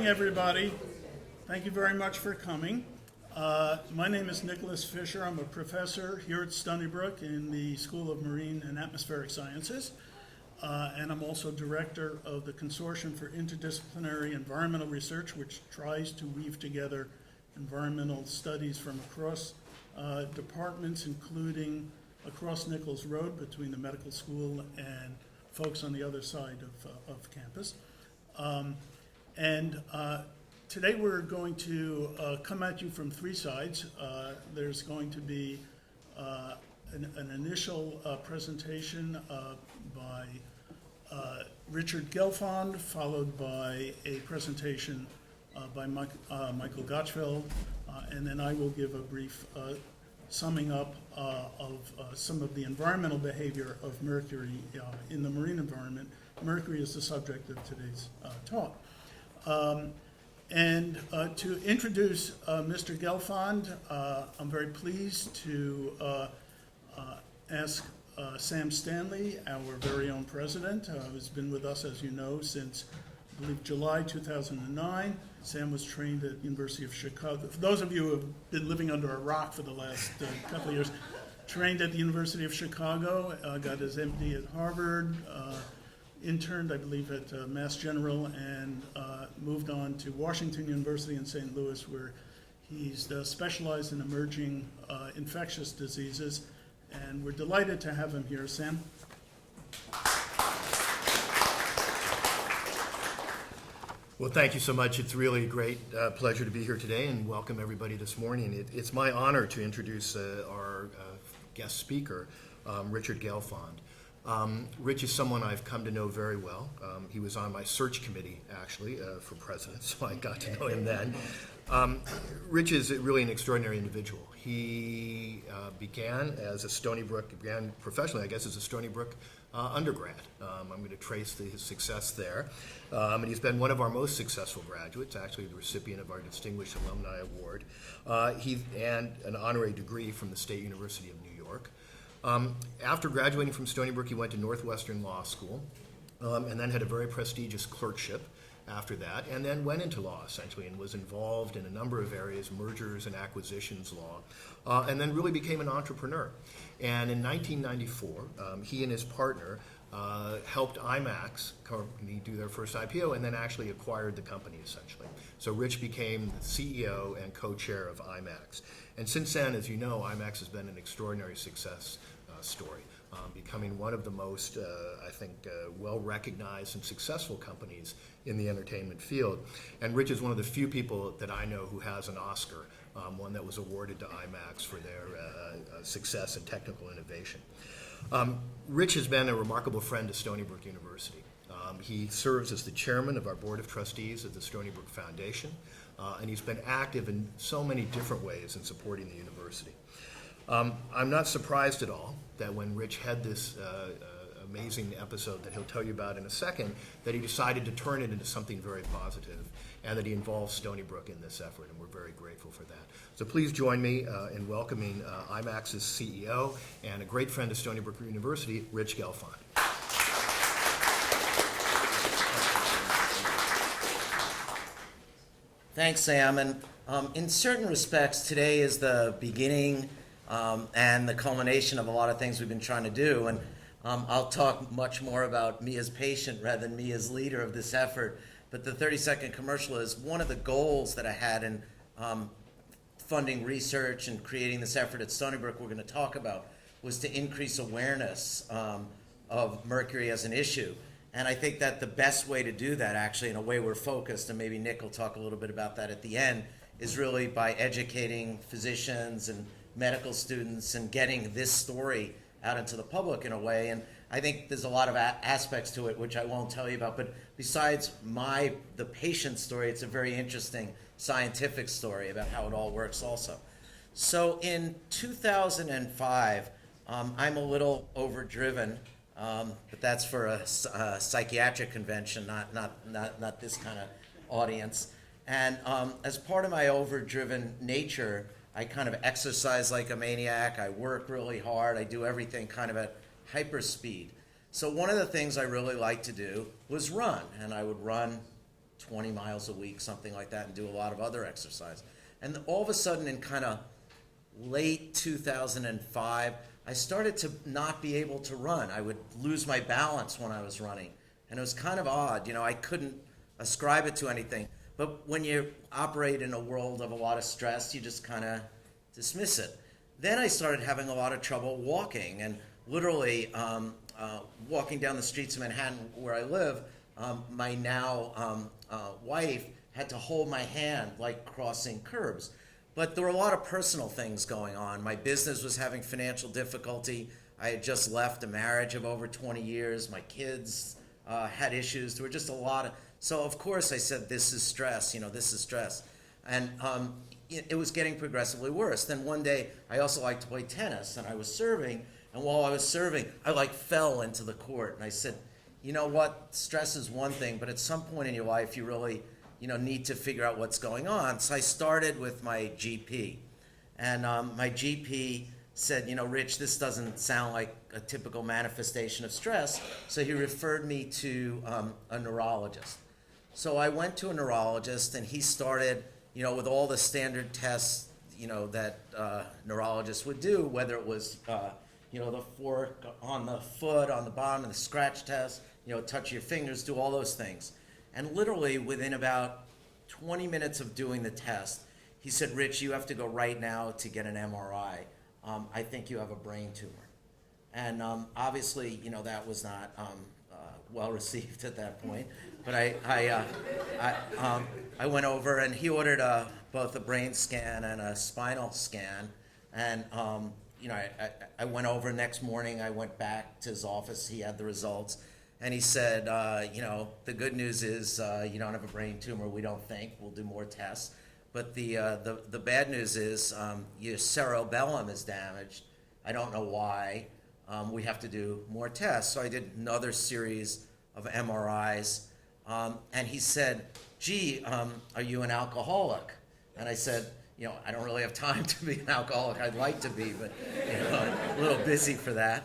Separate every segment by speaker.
Speaker 1: everybody. Thank you very much for coming. My name is Nicholas Fisher. I'm a professor here at Stony Brook in the School of Marine and Atmospheric Sciences. And I'm also director of the Consortium for Interdisciplinary Environmental Research, which tries to weave together environmental studies from across departments, including across Nichols Road between the medical school and folks on the other side of campus. Today we're going to come at you from three sides. There's going to be an initial presentation by Richard Gelfond, followed by a presentation by Michael Gochfeld, and then I will give a brief summing up of some of the environmental behavior of mercury in the marine environment. Mercury is the subject of today's talk. To introduce Mr. Gelfond, I'm very pleased to ask Sam Stanley, our very own president, who's been with us, as you know, since, I believe, July 2009. Sam was trained at the University of Chicago. For those of you who have been living under a rock for the last couple of years, trained at the University of Chicago, got his MD at Harvard, interned, I believe, at Mass General, and moved on to Washington University in St. Louis, where he's specialized in emerging infectious diseases. And we're delighted to have him here. Sam?
Speaker 2: Well, thank you so much. It's really a great pleasure to be here today and welcome everybody this morning. It's my honor to introduce our guest speaker, Richard Gelfond. Rich is someone I've come to know very well. He was on my search committee, actually, for president, so I got to know him then. Rich is really an extraordinary individual. He began professionally, I guess, as a Stony Brook undergrad. I'm going to trace his success there. And he's been one of our most successful graduates, actually the recipient of our Distinguished Alumni Award, and an honorary degree from the State University of New York. After graduating from Stony Brook, he went to Northwestern Law School, and then had a very prestigious clerkship after that, and then went into law, essentially, and was involved in a number of areas, mergers and acquisitions law, and then really became an entrepreneur. And in 1994, he and his partner helped IMAX company do their first IPO, and then actually acquired the company, essentially. So Rich became the CEO and co-chair of IMAX. And since then, as you know, IMAX has been an extraordinary success story, becoming one of the most, well-recognized and successful companies in the entertainment field. And Rich is one of the few people that I know who has an Oscar, one that was awarded to IMAX for their success in technical innovation. Rich has been a remarkable friend to Stony Brook University. He serves as the chairman of our board of trustees of the Stony Brook Foundation, and he's been active in so many different ways in supporting the university. I'm not surprised at all that when Rich had this amazing episode that he'll tell you about in a second, that he decided to turn it into something very positive, and that he involved Stony Brook in this effort, and we're very grateful for that. So please join me in welcoming IMAX's CEO and a great friend of Stony Brook University, Rich Gelfond.
Speaker 3: Thanks, Sam. And in certain respects, today is the beginning and the culmination of a lot of things we've been trying to do. And I'll talk much more about me as patient rather than me as leader of this effort. But the 30-second commercial is one of the goals that I had in funding research and creating this effort at Stony Brook we're going to talk about, was to increase awareness of mercury as an issue. And I think that the best way to do that, actually, in a way we're focused, and maybe Nick will talk a little bit about that at the end, is really by educating physicians and medical students and getting this story out into the public in a way. And I think there's a lot of aspects to it which I won't tell you about, but besides the patient story, it's a very interesting scientific story about how it all works also. So in 2005, I'm a little overdriven, but that's for a psychiatric convention, not this kind of audience. And as part of my overdriven nature, I kind of exercise like a maniac. I work really hard. I do everything kind of at hyper speed. So one of the things I really liked to do was run, and I would run 20 miles a week, something like that, and do a lot of other exercise. And all of a sudden, in kind of late 2005, I started to not be able to run. I would lose my balance when I was running. And it was kind of odd. You know, I couldn't ascribe it to anything. But when you operate in a world of a lot of stress, you just kind of dismiss it. Then I started having a lot of trouble walking, and literally walking down the streets of Manhattan where I live, my now wife had to hold my hand like crossing curbs. But there were a lot of personal things going on. My business was having financial difficulty. I had just left a marriage of over 20 years. My kids had issues. There were just a lot of, so of course I said, this is stress, you know, this is stress. And it was getting progressively worse. Then one day, I also liked to play tennis, and I was serving, and while I was serving, I like fell into the court, and I said, you know what, stress is one thing, but at some point in your life, you really, you know, need to figure out what's going on. So I started with my GP, and my GP said, you know, Rich, this doesn't sound like a typical manifestation of stress, so he referred me to a neurologist. So I went to a neurologist, and he started, you know, with all the standard tests, you know, that neurologists would do, whether it was, you know, the fork on the foot, on the bottom, and the scratch test, you know, touch your fingers, do all those things. And literally within about 20 minutes of doing the test, he said, Rich, you have to go right now to get an MRI. I think you have a brain tumor. And obviously, you know, that was not well received at that point. But I went over, and he ordered both a brain scan and a spinal scan. And you know, I went over next morning. I went back to his office. He had the results, and he said, you know, the good news is you don't have a brain tumor. We don't think. We'll do more tests. But the bad news is your cerebellum is damaged. I don't know why. We have to do more tests. So I did another series of MRIs. And he said, gee, are you an alcoholic? And I said, you know, I don't really have time to be an alcoholic. I'd like to be, but you know, a little busy for that.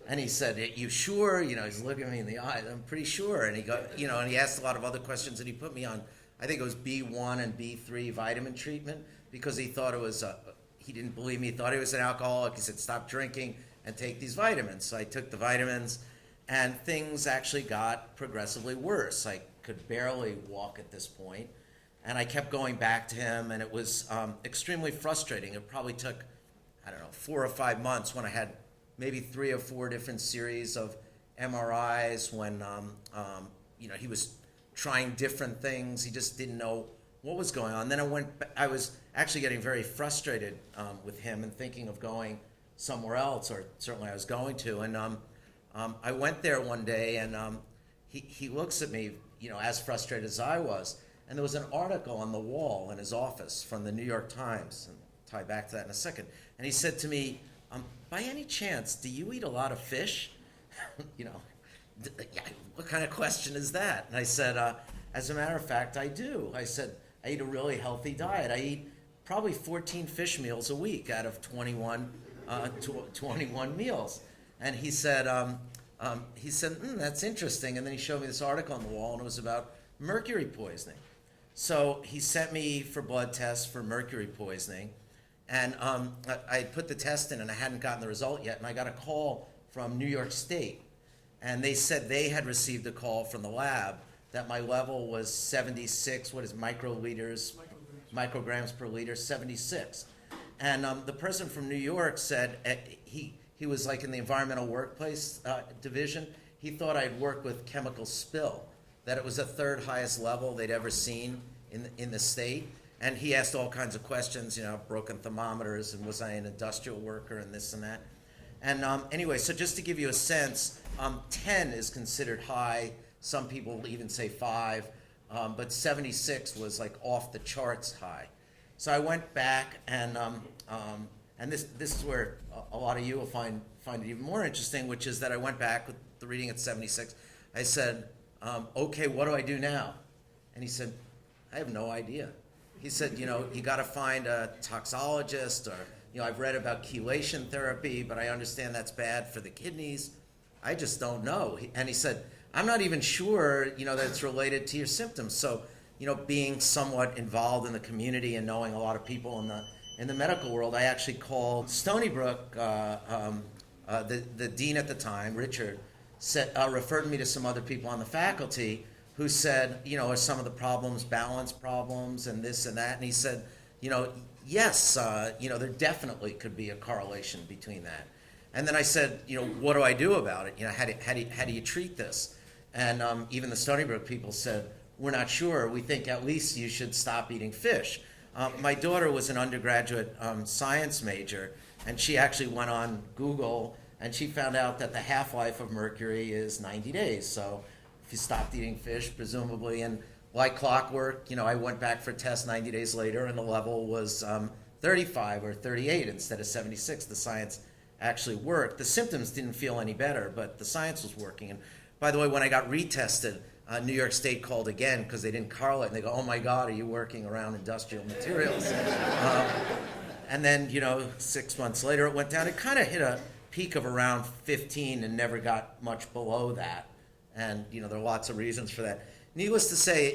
Speaker 3: And he said, you sure? You know, he's looking me in the eye. I'm pretty sure. And he got, you know, and he asked a lot of other questions, and he put me on, I think it was B1 and B3 vitamin treatment, because he thought it was, he didn't believe me. He thought he was an alcoholic. He said, stop drinking and take these vitamins. So I took the vitamins, and things actually got progressively worse. I could barely walk at this point. And I kept going back to him, and it was extremely frustrating. It probably took, I don't know, 4 or 5 months when I had maybe 3 or 4 different series of MRIs when, you know, he was trying different things. He just didn't know what was going on. Then I was actually getting very frustrated with him and thinking of going somewhere else, or certainly I was going to. And I went there one day, and he looks at me, you know, as frustrated as I was. And there was an article on the wall in his office from the New York Times, and I'll tie back to that in a second. And he said to me, by any chance, do you eat a lot of fish? You know, what kind of question is that? And I said, as a matter of fact, I do. I said, I eat a really healthy diet. I eat probably 14 fish meals a week out of 21 meals. And he said, that's interesting. And then he showed me this article on the wall, and it was about mercury poisoning. So he sent me for blood tests for mercury poisoning. And I had put the test in, and I hadn't gotten the result yet. And I got a call from New York State. And they said they had received a call from the lab that my level was 76, what is micrograms per liter, 76. And the person from New York said, he was like in the environmental workplace division. He thought I'd worked with chemical spill, that it was the 3rd highest level they'd ever seen in the state. And he asked all kinds of questions, you know, broken thermometers, and was I an industrial worker, and this and that. And anyway, so just to give you a sense, 10 is considered high. Some people even say 5, but 76 was like off the charts high. So I went back, and this is where a lot of you will find it even more interesting, which is that I went back with the reading at 76. I said, okay, what do I do now? And he said, I have no idea. He said, you know, you got to find a toxologist, or, you know, I've read about chelation therapy, but I understand that's bad for the kidneys. I just don't know. And he said, I'm not even sure, that it's related to your symptoms. So, being somewhat involved in the community and knowing a lot of people in the medical world, I actually called Stony Brook, the dean at the time, Richard, referred me to some other people on the faculty who said, are some of the problems balance problems and this and that? And he said, yes, there definitely could be a correlation between that. And then I said, what do I do about it? How do you treat this? And even the Stony Brook people said, we're not sure. We think at least you should stop eating fish. My daughter was an undergraduate science major, and she actually went on Google, and she found out that the half-life of mercury is 90 days. So if you stopped eating fish, presumably, and like clockwork, I went back for a test 90 days later, and the level was 35 or 38 instead of 76. The science actually worked. The symptoms didn't feel any better, but the science was working. And by the way, when I got retested, New York State called again because they didn't correlate, and they go, oh my God, are you working around industrial materials? And then, 6 months later it went down. It kind of hit a peak of around 15 and never got much below that. And, there are lots of reasons for that. Needless to say,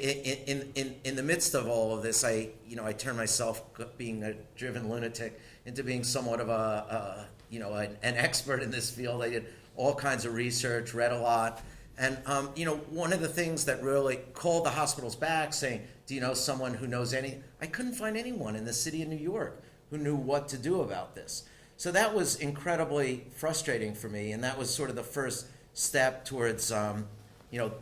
Speaker 3: in the midst of all of this, I turned myself, being a driven lunatic, into being somewhat of an expert in this field. I did all kinds of research, read a lot. And, one of the things that really called the hospitals back saying, do you know someone who knows any? I couldn't find anyone in the city of New York who knew what to do about this. So that was incredibly frustrating for me. And that was sort of the first step towards,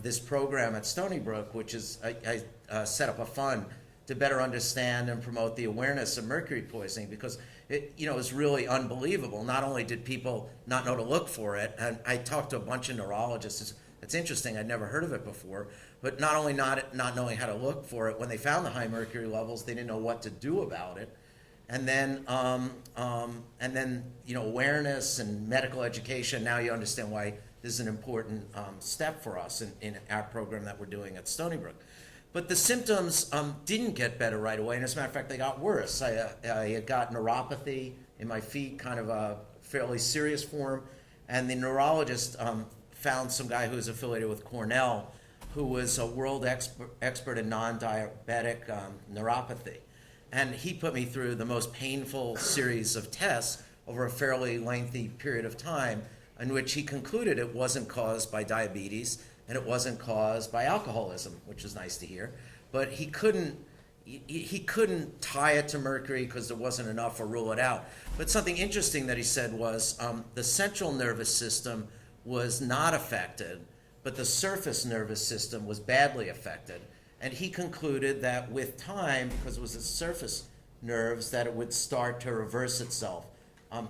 Speaker 3: this program at Stony Brook, which is, I set up a fund to better understand and promote the awareness of mercury poisoning, because it was really unbelievable. Not only did people not know to look for it, and I talked to a bunch of neurologists. It's interesting, I'd never heard of it before, but not only not knowing how to look for it, when they found the high mercury levels, they didn't know what to do about it. And then awareness and medical education. Now you understand why this is an important step for us in our program that we're doing at Stony Brook. But the symptoms didn't get better right away, and as a matter of fact, they got worse. I had got neuropathy in my feet, kind of a fairly serious form, and the neurologist found some guy who was affiliated with Cornell, who was a world expert in non-diabetic neuropathy. And he put me through the most painful series of tests over a fairly lengthy period of time, in which he concluded it wasn't caused by diabetes and it wasn't caused by alcoholism, which is nice to hear. But he couldn't tie it to mercury because there wasn't enough, or rule it out. But something interesting that he said was the central nervous system was not affected, but the surface nervous system was badly affected. And he concluded that with time, because it was the surface nerves, that it would start to reverse itself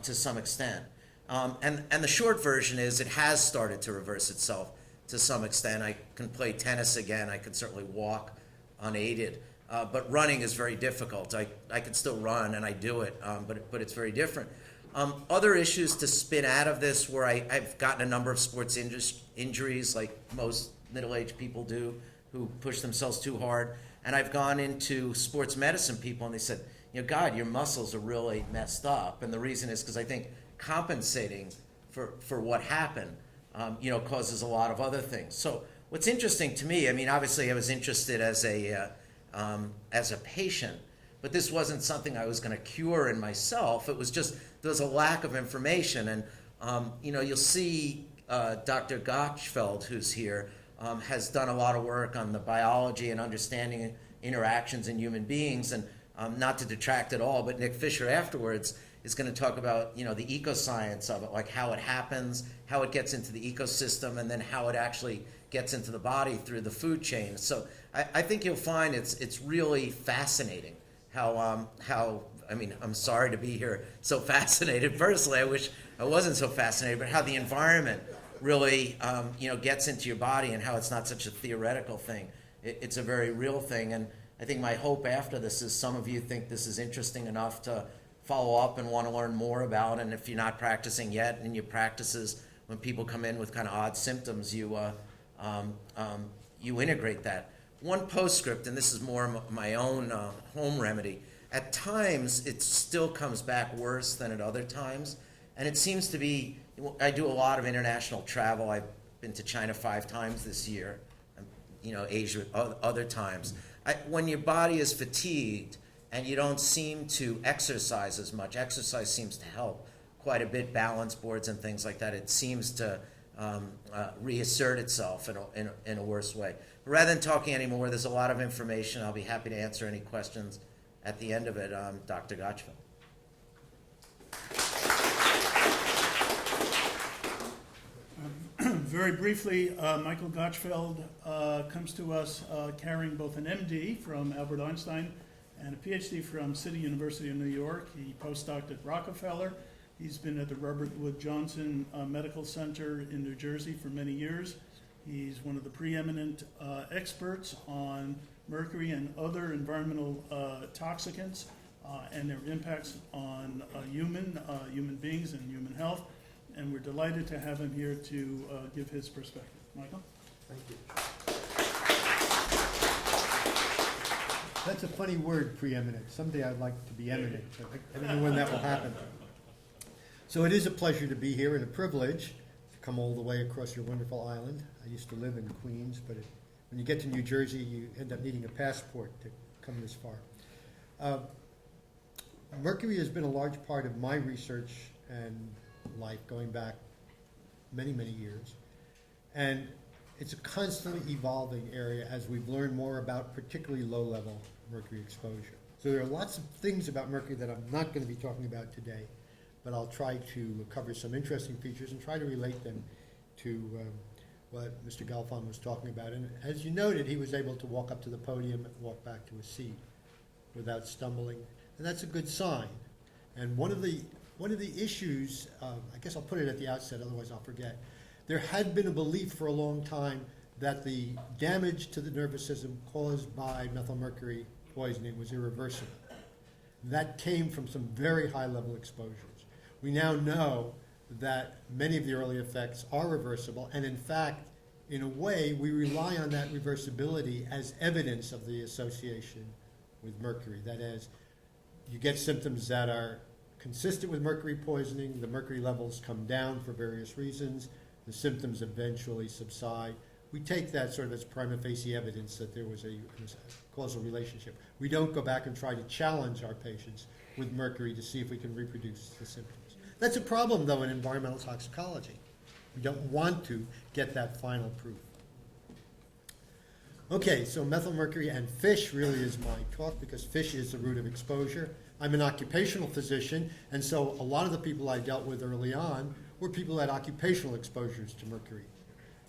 Speaker 3: to some extent. And the short version is it has started to reverse itself to some extent. I can play tennis again. I can certainly walk unaided. But running is very difficult. I can still run, and I do it, but it's very different. Other issues to spin out of this where I've gotten a number of sports injuries, like most middle-aged people do, who push themselves too hard. And I've gone into sports medicine people, and they said, God, your muscles are really messed up. And the reason is because I think compensating for what happened, causes a lot of other things. So what's interesting to me, obviously I was interested as a patient, but this wasn't something I was going to cure in myself. It was just, there was a lack of information. And, you'll see Dr. Gochfeld, who's here, has done a lot of work on the biology and understanding interactions in human beings. And not to detract at all, but Nick Fisher afterwards is going to talk about, the ecoscience of it, like how it happens, how it gets into the ecosystem, and then how it actually gets into the body through the food chain. So I think you'll find it's really fascinating how I'm sorry to be here so fascinated personally. I wish I wasn't so fascinated, but how the environment really, gets into your body, and how it's not such a theoretical thing. It's a very real thing. And I think my hope after this is some of you think this is interesting enough to follow up and want to learn more about. And if you're not practicing yet, in your practices, when people come in with kind of odd symptoms, you integrate that. One postscript, and this is more my own home remedy. At times, it still comes back worse than at other times. And it seems to be, I do a lot of international travel. I've been to China 5 times this year, Asia other times. When your body is fatigued and you don't seem to exercise as much, exercise seems to help quite a bit, balance boards and things like that. It seems to reassert itself in a worse way. Rather than talking anymore, there's a lot of information. I'll be happy to answer any questions at the end of it. Dr. Gochfeld.
Speaker 1: Very briefly, Michael Gochfeld comes to us carrying both an MD from Albert Einstein and a PhD from City University of New York. He postdoced at Rockefeller. He's been at the Robert Wood Johnson Medical Center in New Jersey for many years. He's one of the preeminent experts on mercury and other environmental toxicants and their impacts on human beings and human health. And we're delighted to have him here to give his perspective. Michael?
Speaker 4: Thank you. That's a funny word, preeminent. Someday I'd like to be eminent, but I don't know when that will happen. So it is a pleasure to be here and a privilege to come all the way across your wonderful island. I used to live in Queens, but when you get to New Jersey, you end up needing a passport to come this far. Mercury has been a large part of my research and life going back many, many years. And it's a constantly evolving area as we've learned more about particularly low-level mercury exposure. So there are lots of things about mercury that I'm not going to be talking about today, but I'll try to cover some interesting features and try to relate them to what Mr. Gelfond was talking about. And as you noted, he was able to walk up to the podium and walk back to his seat without stumbling, and that's a good sign. And one of the issues, I guess I'll put it at the outset, otherwise I'll forget. There had been a belief for a long time that the damage to the nervous system caused by methylmercury poisoning was irreversible. That came from some very high-level exposures. We now know that many of the early effects are reversible, and in fact, in a way, we rely on that reversibility as evidence of the association with mercury. That is, you get symptoms that are consistent with mercury poisoning, the mercury levels come down for various reasons, the symptoms eventually subside. We take that sort of as prima facie evidence that there was a causal relationship. We don't go back and try to challenge our patients with mercury to see if we can reproduce the symptoms. That's a problem, though, in environmental toxicology. We don't want to get that final proof. Okay, so methylmercury and fish really is my talk because fish is the root of exposure. I'm an occupational physician, and so a lot of the people I dealt with early on were people who had occupational exposures to mercury.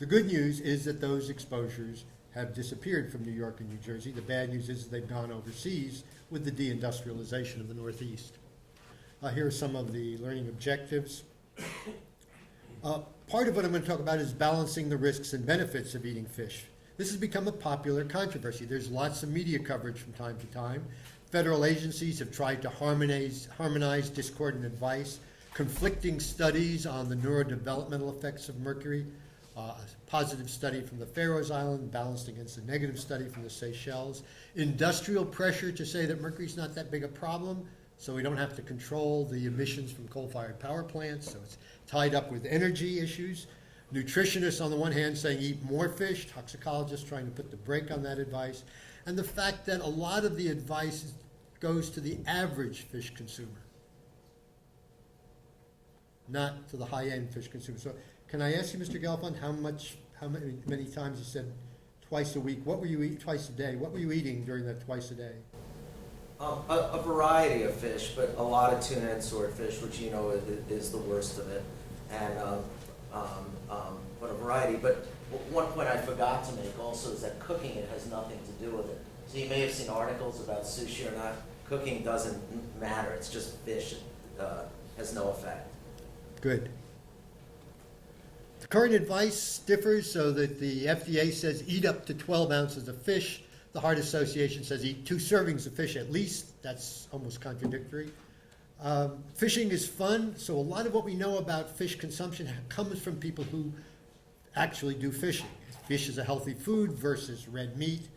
Speaker 4: The good news is that those exposures have disappeared from New York and New Jersey. The bad news is they've gone overseas with the deindustrialization of the Northeast. Here are some of the learning objectives. Part of what I'm going to talk about is balancing the risks and benefits of eating fish. This has become a popular controversy. There's lots of media coverage from time to time. Federal agencies have tried to harmonize discordant advice, conflicting studies on the neurodevelopmental effects of mercury, a positive study from the Faroe Islands balanced against a negative study from the Seychelles, industrial pressure to say that mercury is not that big a problem, so we don't have to control the emissions from coal-fired power plants, so it's tied up with energy issues. Nutritionists on the one hand saying eat more fish, toxicologists trying to put the brake on that advice, and the fact that a lot of the advice goes to the average fish consumer, not to the high-end fish consumer. So can I ask you, Mr. Gelfond, how many times you said twice a week? What were you eating twice a day? What were you eating during that twice a day?
Speaker 3: A variety of fish, but a lot of tuna and swordfish, which you know is the worst of it, and but a variety. But one point I forgot to make also is that cooking it has nothing to do with it. So you may have seen articles about sushi or not. Cooking doesn't matter. It's just fish. It has no effect.
Speaker 4: Good. The current advice differs so that the FDA says eat up to 12 ounces of fish. The Heart Association says eat 2 servings of fish at least. That's almost contradictory. Fishing is fun, so a lot of what we know about fish consumption comes from people who actually do fishing. Fish is a healthy food versus red meat,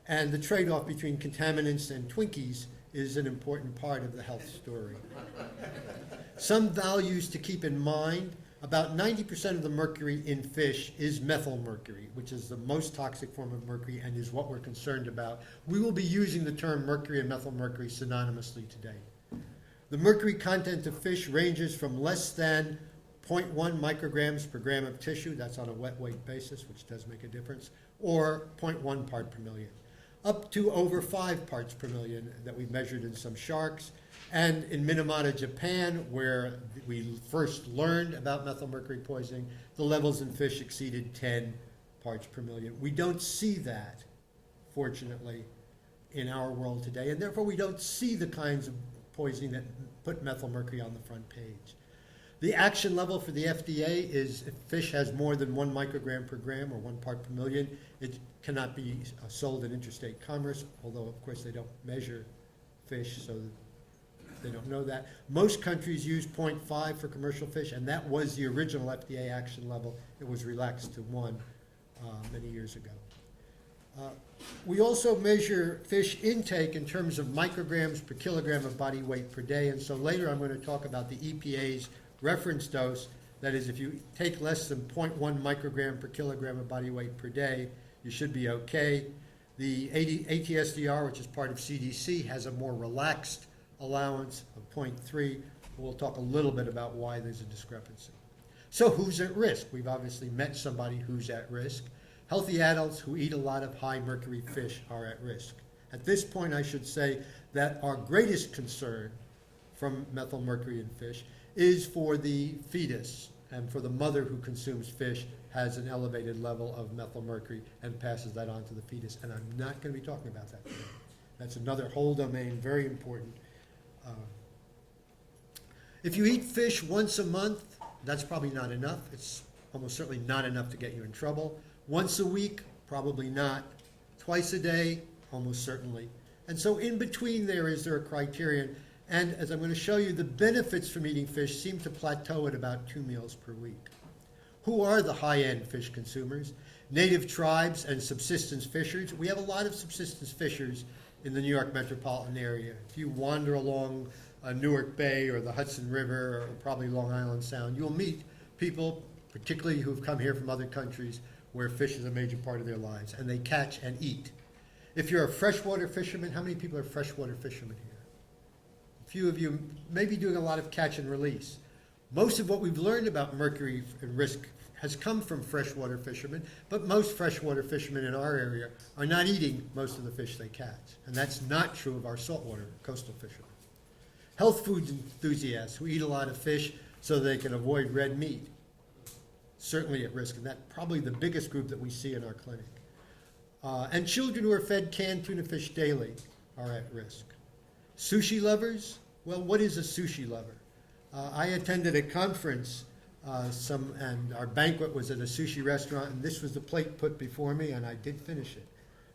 Speaker 4: and the trade-off between contaminants and Twinkies is an important part of the health story. Some values to keep in mind: about 90% of the mercury in fish is methylmercury, which is the most toxic form of mercury and is what we're concerned about. We will be using the term mercury and methylmercury synonymously today. The mercury content of fish ranges from less than 0.1 micrograms per gram of tissue, that's on a wet weight basis, which does make a difference, or 0.1 part per million, up to over 5 parts per million that we measured in some sharks. And in Minamata, Japan, where we first learned about methylmercury poisoning, the levels in fish exceeded 10 parts per million. We don't see that, fortunately, in our world today, and therefore we don't see the kinds of poisoning that put methylmercury on the front page. The action level for the FDA is if fish has more than 1 microgram per gram or 1 part per million, it cannot be sold in interstate commerce, although of course they don't measure fish, so they don't know that. Most countries use 0.5 for commercial fish, and that was the original FDA action level. It was relaxed to 1 many years ago. We also measure fish intake in terms of micrograms per kilogram of body weight per day, and so later I'm going to talk about the EPA's reference dose. That is, if you take less than 0.1 microgram per kilogram of body weight per day, you should be okay. The ATSDR, which is part of CDC, has a more relaxed allowance of 0.3. We'll talk a little bit about why there's a discrepancy. So who's at risk? We've obviously met somebody who's at risk. Healthy adults who eat a lot of high mercury fish are at risk. At this point, I should say that our greatest concern from methylmercury in fish is for the fetus and for the mother who consumes fish has an elevated level of methylmercury and passes that on to the fetus. And I'm not going to be talking about that today. That's another whole domain, very important. If you eat fish once a month, that's probably not enough. It's almost certainly not enough to get you in trouble. Once a week, probably not. Twice a day, almost certainly. And so in between there is a criterion. And as I'm going to show you, the benefits from eating fish seem to plateau at about 2 meals per week. Who are the high-end fish consumers? Native tribes and subsistence fishers. We have a lot of subsistence fishers in the New York metropolitan area. If you wander along Newark Bay or the Hudson River or probably Long Island Sound, you'll meet people, particularly who've come here from other countries, where fish is a major part of their lives, and they catch and eat. If you're a freshwater fisherman, how many people are freshwater fishermen here? A few of you may be doing a lot of catch and release. Most of what we've learned about mercury and risk has come from freshwater fishermen, but most freshwater fishermen in our area are not eating most of the fish they catch. And that's not true of our saltwater coastal fishermen. Health food enthusiasts who eat a lot of fish so they can avoid red meat, certainly at risk, and that's probably the biggest group that we see in our clinic. And children who are fed canned tuna fish daily are at risk. Sushi lovers, well, what is a sushi lover? I attended a conference, and our banquet was at a sushi restaurant, and this was the plate put before me, and I did finish it.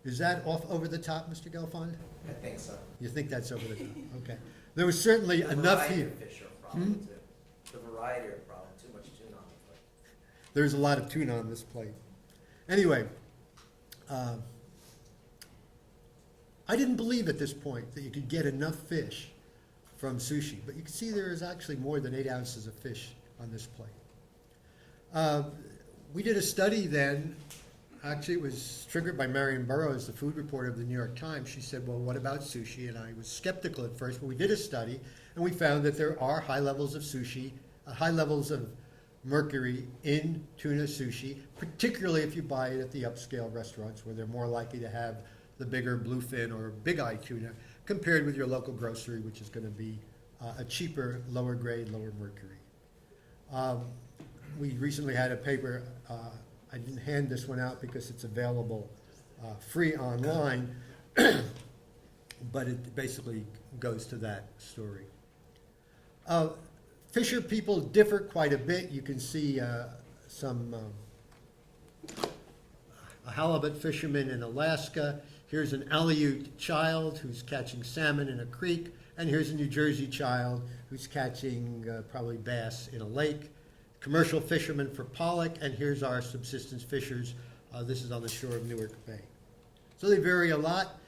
Speaker 4: Is that over the top, Mr. Gelfond?
Speaker 3: I think so.
Speaker 4: You think that's over the top? Okay. There was certainly enough here.
Speaker 3: The variety of fish are a problem too. The variety are a problem. Too much tuna on the plate.
Speaker 4: There's a lot of tuna on this plate. Anyway, I didn't believe at this point that you could get enough fish from sushi, but you can see there is actually more than 8 ounces of fish on this plate. We did a study then. Actually, it was triggered by Marion Burroughs, the food reporter of the New York Times. She said, well, what about sushi? And I was skeptical at first, but we did a study, and we found that there are high levels of sushi, high levels of mercury in tuna sushi, particularly if you buy it at the upscale restaurants where they're more likely to have the bigger bluefin or big eye tuna compared with your local grocery, which is going to be a cheaper, lower grade, lower mercury. We recently had a paper, I didn't hand this one out because it's available free online, but it basically goes to that story. Fisher people differ quite a bit. You can see a halibut fisherman in Alaska. Here's an Aleut child who's catching salmon in a creek, and here's a New Jersey child who's catching probably bass in a lake. Commercial fishermen for pollock, and here's our subsistence fishers. This is on the shore of Newark Bay. So they vary a lot.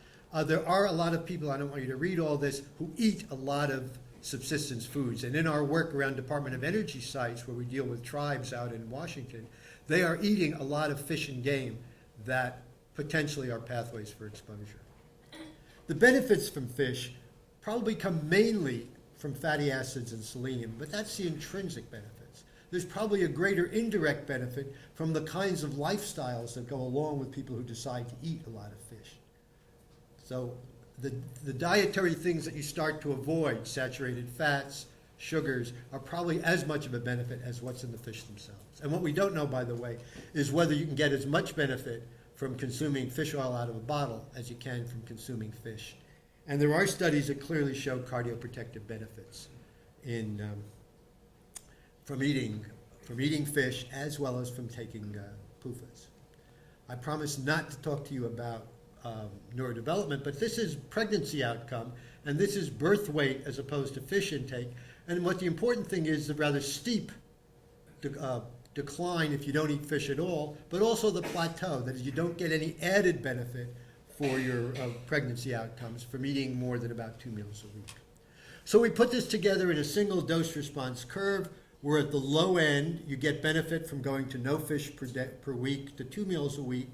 Speaker 4: There are a lot of people, I don't want you to read all this, who eat a lot of subsistence foods. And in our work around Department of Energy sites where we deal with tribes out in Washington, they are eating a lot of fish and game that potentially are pathways for exposure. The benefits from fish probably come mainly from fatty acids and selenium, but that's the intrinsic benefits. There's probably a greater indirect benefit from the kinds of lifestyles that go along with people who decide to eat a lot of fish. So the dietary things that you start to avoid, saturated fats, sugars, are probably as much of a benefit as what's in the fish themselves. And what we don't know, by the way, is whether you can get as much benefit from consuming fish oil out of a bottle as you can from consuming fish. And there are studies that clearly show cardioprotective benefits from eating fish as well as from taking PUFAs. I promise not to talk to you about neurodevelopment, but this is pregnancy outcome, and this is birth weight as opposed to fish intake. And what the important thing is the rather steep decline if you don't eat fish at all, but also the plateau, that is, you don't get any added benefit for your pregnancy outcomes from eating more than about 2 meals a week. So we put this together in a single dose response curve, where at the low end you get benefit from going to no fish per week to 2 meals a week.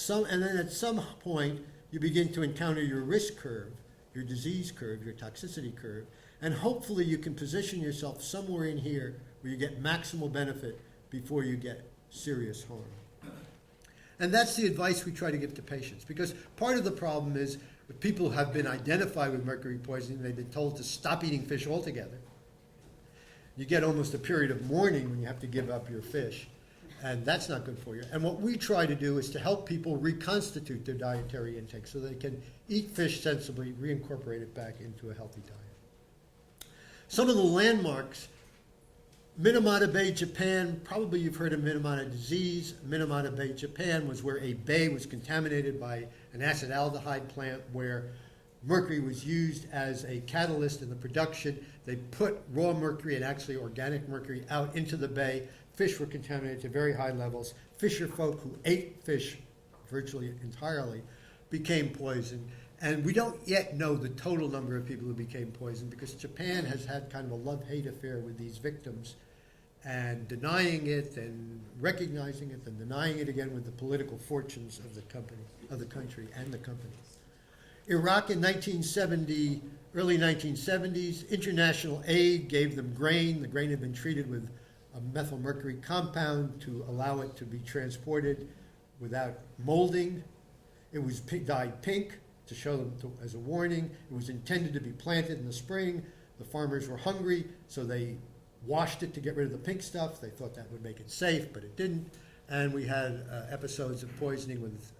Speaker 4: And then at some point you begin to encounter your risk curve, your disease curve, your toxicity curve, and hopefully you can position yourself somewhere in here where you get maximal benefit before you get serious harm. And that's the advice we try to give to patients, because part of the problem is if people have been identified with mercury poisoning, they've been told to stop eating fish altogether. You get almost a period of mourning when you have to give up your fish, and that's not good for you. And what we try to do is to help people reconstitute their dietary intake so they can eat fish sensibly, reincorporate it back into a healthy diet. Some of the landmarks: Minamata Bay, Japan. Probably you've heard of Minamata disease. Minamata Bay, Japan was where a bay was contaminated by an acetaldehyde plant where mercury was used as a catalyst in the production. They put raw mercury and actually organic mercury out into the bay. Fish were contaminated to very high levels. Fisher folk who ate fish virtually entirely became poisoned. And we don't yet know the total number of people who became poisoned, because Japan has had kind of a love-hate affair with these victims, and denying it and recognizing it and denying it again with the political fortunes of the country and the company. Iraq in 1970, early 1970s, international aid gave them grain. The grain had been treated with a methylmercury compound to allow it to be transported without molding. It was dyed pink to show them as a warning. It was intended to be planted in the spring. The farmers were hungry, so they washed it to get rid of the pink stuff. They thought that would make it safe, but it didn't. And we had episodes of poisoning with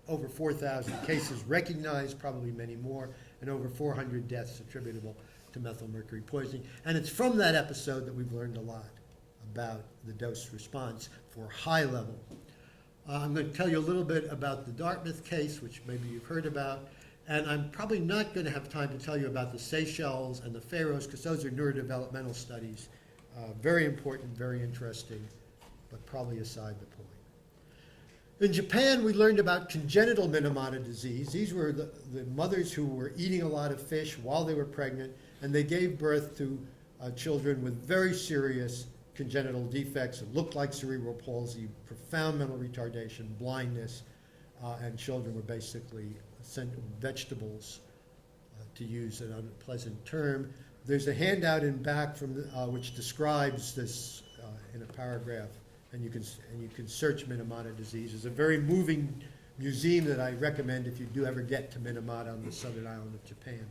Speaker 4: over 4,000 cases recognized, probably many more, and over 400 deaths attributable to methylmercury poisoning. And it's from that episode that we've learned a lot about the dose response for high level. I'm going to tell you a little bit about the Dartmouth case, which maybe you've heard about, and I'm probably not going to have time to tell you about the Seychelles and the Faroes, because those are neurodevelopmental studies. Very important, very interesting, but probably aside the point. In Japan, we learned about congenital Minamata disease. These were the mothers who were eating a lot of fish while they were pregnant, and they gave birth to children with very serious congenital defects. It looked like cerebral palsy, profound mental retardation, blindness, and children were basically sent vegetables, to use an unpleasant term. There's a handout in back from which describes this in a paragraph, and you can search Minamata disease. It's a very moving museum that I recommend if you do ever get to Minamata on the southern island of Japan.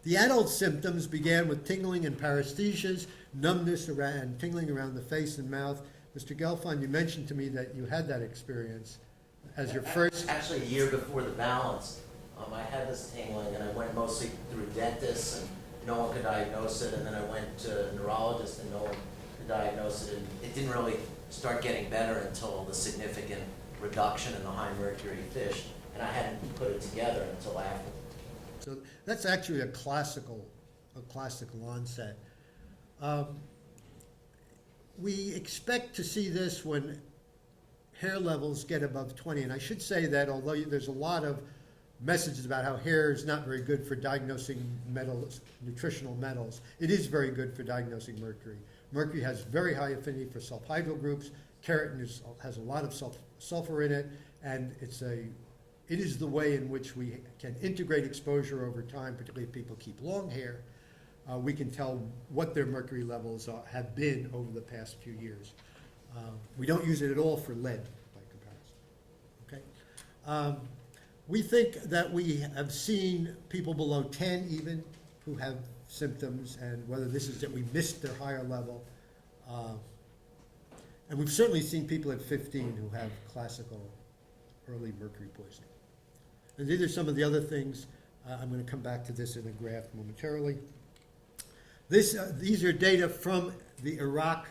Speaker 4: The adult symptoms began with tingling and paresthesias, numbness and tingling around the face and mouth. Mr. Gelfond, you mentioned to me that you had that experience as your first...
Speaker 3: Actually, a year before the balance, I had this tingling, and I went mostly through dentists, and no one could diagnose it, and then I went to a neurologist, and no one could diagnose it, and it didn't really start getting better until the significant reduction in the high mercury fish, and I hadn't put it together until after.
Speaker 4: So that's actually a classical onset. We expect to see this when hair levels get above 20, and I should say that although there's a lot of messages about how hair is not very good for diagnosing metals, nutritional metals. It is very good for diagnosing mercury. Mercury has very high affinity for sulfhydryl groups. Keratin has a lot of sulfur in it, and it is the way in which we can integrate exposure over time, particularly if people keep long hair. We can tell what their mercury levels have been over the past few years. We don't use it at all for lead by comparison. Okay? We think that we have seen people below 10 even who have symptoms, and whether this is that we missed their higher level. And we've certainly seen people at 15 who have classical early mercury poisoning. And these are some of the other things. I'm going to come back to this in a graph momentarily. These are data from the Iraq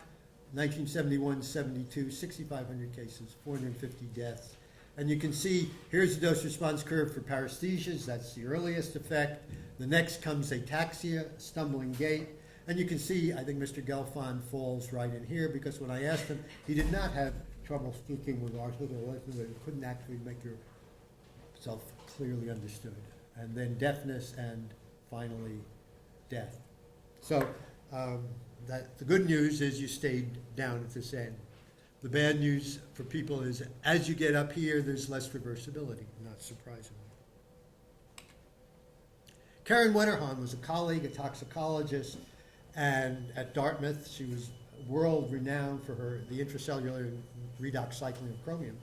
Speaker 4: 1971-72, 6,500 cases, 450 deaths. And you can see, here's the dose response curve for paresthesias. That's the earliest effect. The next comes ataxia, stumbling gait. And you can see, I think Mr. Gelfond falls right in here, because when I asked him, he did not have trouble speaking with articulation, he couldn't actually make yourself clearly understood. And then deafness, and finally death. So the good news is you stayed down at this end. The bad news for people is as you get up here, there's less reversibility, not surprisingly. Karen Wetterhahn was a colleague, a toxicologist, and at Dartmouth, she was world renowned for the intracellular redox cycling of chromium.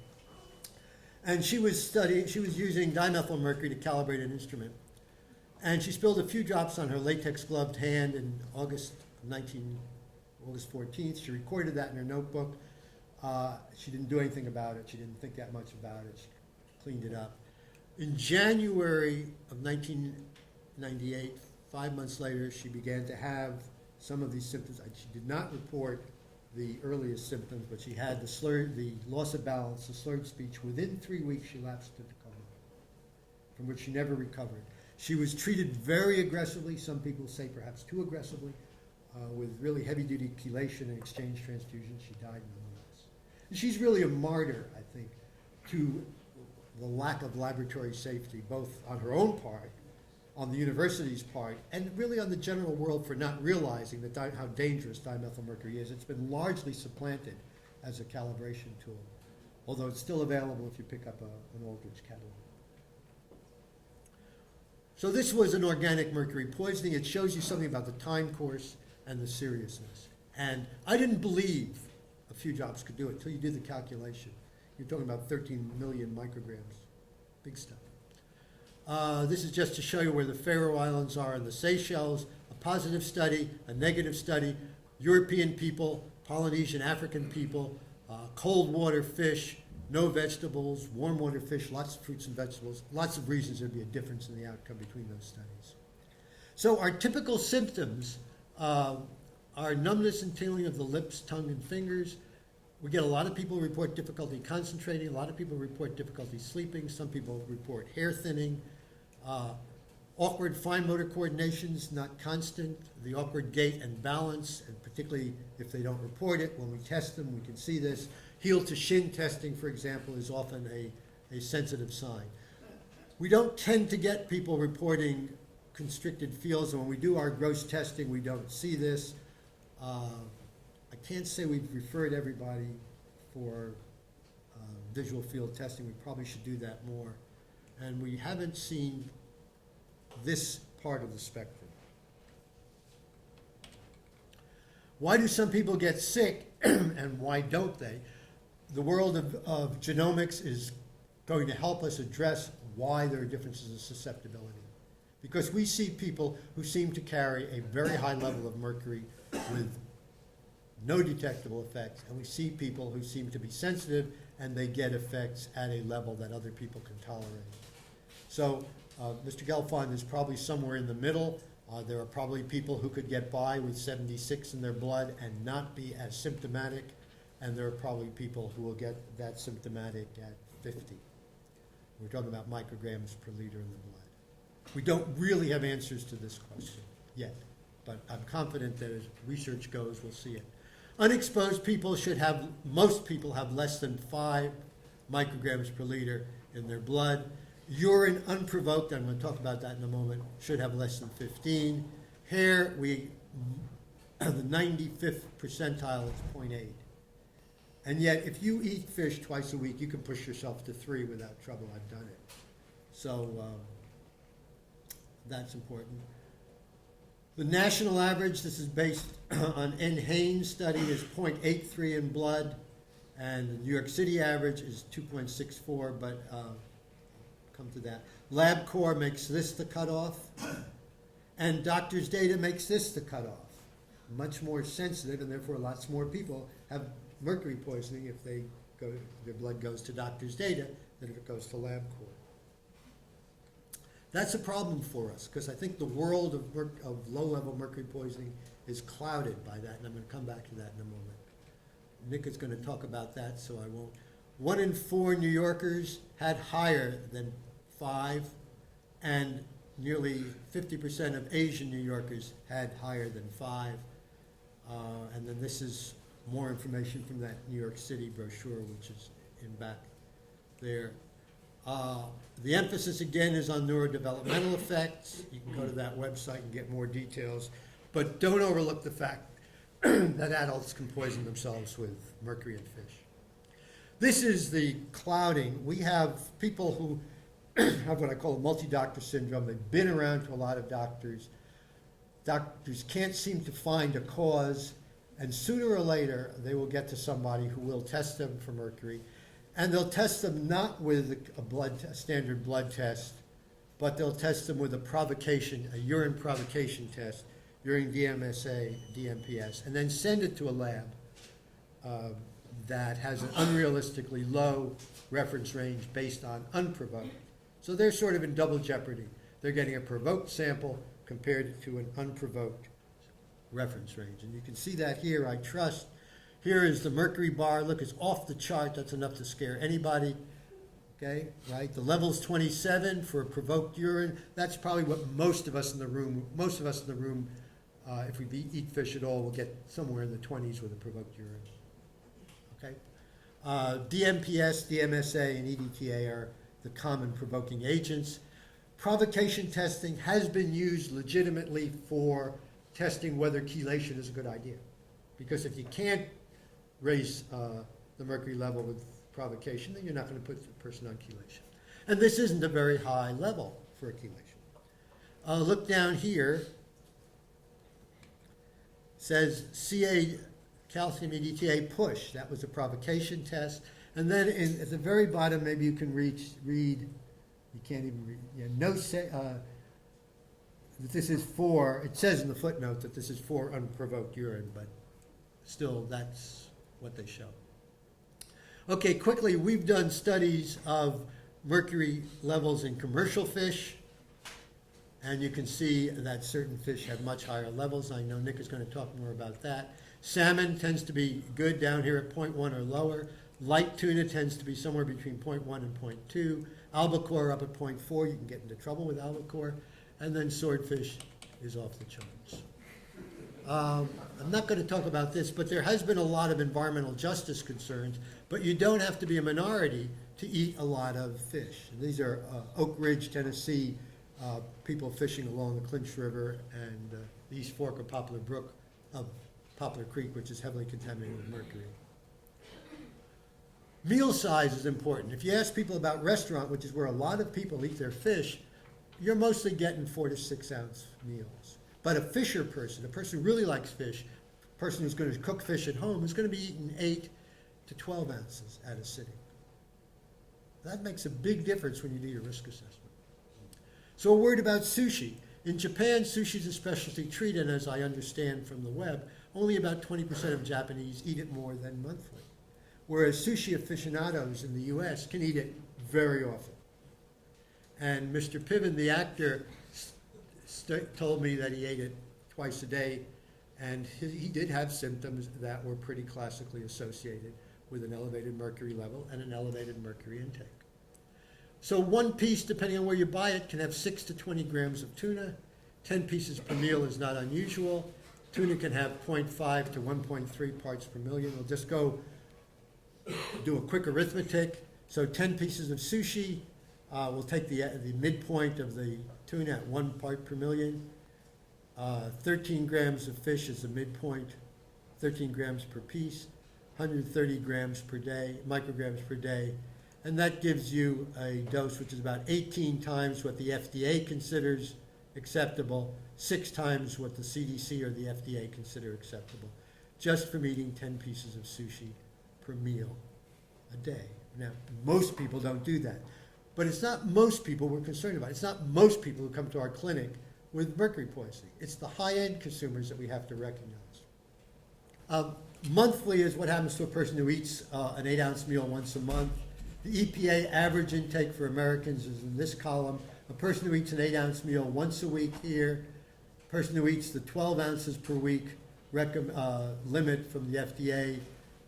Speaker 4: And she was using dimethylmercury to calibrate an instrument. And she spilled a few drops on her latex gloved hand in August 14th. She recorded that in her notebook. She didn't do anything about it. She didn't think that much about it. She cleaned it up. In January of 1998, 5 months later, she began to have some of these symptoms. She did not report the earliest symptoms, but she had the loss of balance, the slurred speech. Within 3 weeks, she lapsed into coma, from which she never recovered. She was treated very aggressively, some people say perhaps too aggressively, with really heavy-duty chelation and exchange transfusions. She died nonetheless. And she's really a martyr, I think, to the lack of laboratory safety, both on her own part, on the university's part, and really on the general world for not realizing how dangerous dimethylmercury is. It's been largely supplanted as a calibration tool, although it's still available if you pick up an Aldrich catalog. So this was an organic mercury poisoning. It shows you something about the time course and the seriousness. And I didn't believe a few drops could do it until you did the calculation. You're talking about 13 million micrograms. Big stuff. This is just to show you where the Faroe Islands are and the Seychelles, a positive study, a negative study, European people, Polynesian African people, cold water fish, no vegetables, warm water fish, lots of fruits and vegetables, lots of reasons there'd be a difference in the outcome between those studies. So our typical symptoms are numbness and tingling of the lips, tongue, and fingers. We get a lot of people report difficulty concentrating, a lot of people report difficulty sleeping, some people report hair thinning, awkward fine motor coordination's not constant, the awkward gait and balance, and particularly if they don't report it, when we test them, we can see this. Heel to shin testing, for example, is often a sensitive sign. We don't tend to get people reporting constricted feels, and when we do our gross testing, we don't see this. I can't say we've referred everybody for visual field testing. We probably should do that more. And we haven't seen this part of the spectrum. Why do some people get sick and why don't they? The world of genomics is going to help us address why there are differences in susceptibility. Because we see people who seem to carry a very high level of mercury with no detectable effects, and we see people who seem to be sensitive and they get effects at a level that other people can tolerate. So Mr. Gelfond is probably somewhere in the middle. There are probably people who could get by with 76 in their blood and not be as symptomatic, and there are probably people who will get that symptomatic at 50. We're talking about micrograms per liter in the blood. We don't really have answers to this question yet, but I'm confident that as research goes, we'll see it. Unexposed people most people have less than 5 micrograms per liter in their blood. Urine unprovoked, I'm going to talk about that in a moment, should have less than 15. Hair, the 95th percentile is 0.8. And yet, if you eat fish twice a week, you can push yourself to 3 without trouble. I've done it. So that's important. The national average, this is based on N. Haynes' study, is 0.83 in blood, and the New York City average is 2.64, but come to that. Albacore makes this the cutoff, and doctor's data makes this the cutoff. Much more sensitive, and therefore lots more people have mercury poisoning if their blood goes to doctor's data than if it goes to Albacore. That's a problem for us, because I think the world of low-level mercury poisoning is clouded by that, and I'm going to come back to that in a moment. Nick is going to talk about that, so I won't. 1 in 4 New Yorkers had higher than 5, and nearly 50% of Asian New Yorkers had higher than 5. And then this is more information from that New York City brochure, which is in back there. The emphasis again is on neurodevelopmental effects. You can go to that website and get more details. But don't overlook the fact that adults can poison themselves with mercury in fish. This is the clouding. We have people who have what I call a multi-doctor syndrome. They've been around to a lot of doctors. Doctors can't seem to find a cause, and sooner or later they will get to somebody who will test them for mercury. And they'll test them not with a standard blood test, but they'll test them with a urine provocation test, urine DMSA, DMPS, and then send it to a lab that has an unrealistically low reference range based on unprovoked. So they're sort of in double jeopardy. They're getting a provoked sample compared to an unprovoked reference range. And you can see that here, I trust. Here is the mercury bar. Look, it's off the chart. That's enough to scare anybody. Okay, right? The level's 27 for provoked urine. That's probably what most of us in the room, if we eat fish at all, will get somewhere in the 20s with a provoked urine. Okay? DMPS, DMSA, and EDTA are the common provoking agents. Provocation testing has been used legitimately for testing whether chelation is a good idea. Because if you can't raise the mercury level with provocation, then you're not going to put the person on chelation. And this isn't a very high level for a chelation. Look down here. It says CA calcium EDTA push. That was a provocation test. And then at the very bottom, maybe you can read, you can't even read, that this is for, it says in the footnote that this is for unprovoked urine, but still that's what they show. Okay, quickly, we've done studies of mercury levels in commercial fish, and you can see that certain fish have much higher levels. I know Nick is going to talk more about that. Salmon tends to be good down here at 0.1 or lower. Light tuna tends to be somewhere between 0.1 and 0.2. Albacore up at 0.4. You can get into trouble with albacore. And then swordfish is off the charts. I'm not going to talk about this, but there has been a lot of environmental justice concerns, but you don't have to be a minority to eat a lot of fish. And these are Oak Ridge, Tennessee, people fishing along the Clinch River and the East Fork of Poplar Creek, which is heavily contaminated with mercury. Meal size is important. If you ask people about restaurant, which is where a lot of people eat their fish, you're mostly getting 4 to 6 ounce meals. But a fisher person, a person who really likes fish, a person who's going to cook fish at home, is going to be eating 8 to 12 ounces at a sitting. That makes a big difference when you do your risk assessment. So a word about sushi. In Japan, sushi is a specialty treat, and as I understand from the web, only about 20% of Japanese eat it more than monthly. Whereas sushi aficionados in the US can eat it very often. And Mr. Piven, the actor, told me that he ate it twice a day, and he did have symptoms that were pretty classically associated with an elevated mercury level and an elevated mercury intake. So one piece, depending on where you buy it, can have 6 to 20 grams of tuna. 10 pieces per meal is not unusual. Tuna can have 0.5 to 1.3 parts per million. We'll just go do a quick arithmetic. So 10 pieces of sushi We'll take the midpoint of the tuna at 1 part per million. 13 grams of fish is the midpoint, 13 grams per piece, 130 grams per day, micrograms per day. And that gives you a dose which is about 18 times what the FDA considers acceptable, 6 times what the CDC or the FDA consider acceptable, just from eating 10 pieces of sushi per meal a day. Now, most people don't do that. But it's not most people we're concerned about. It's not most people who come to our clinic with mercury poisoning. It's the high-end consumers that we have to recognize. Monthly is what happens to a person who eats an 8-ounce meal once a month. The EPA average intake for Americans is in this column. A person who eats an 8-ounce meal once a week here, a person who eats the 12 ounces per week limit from the FDA,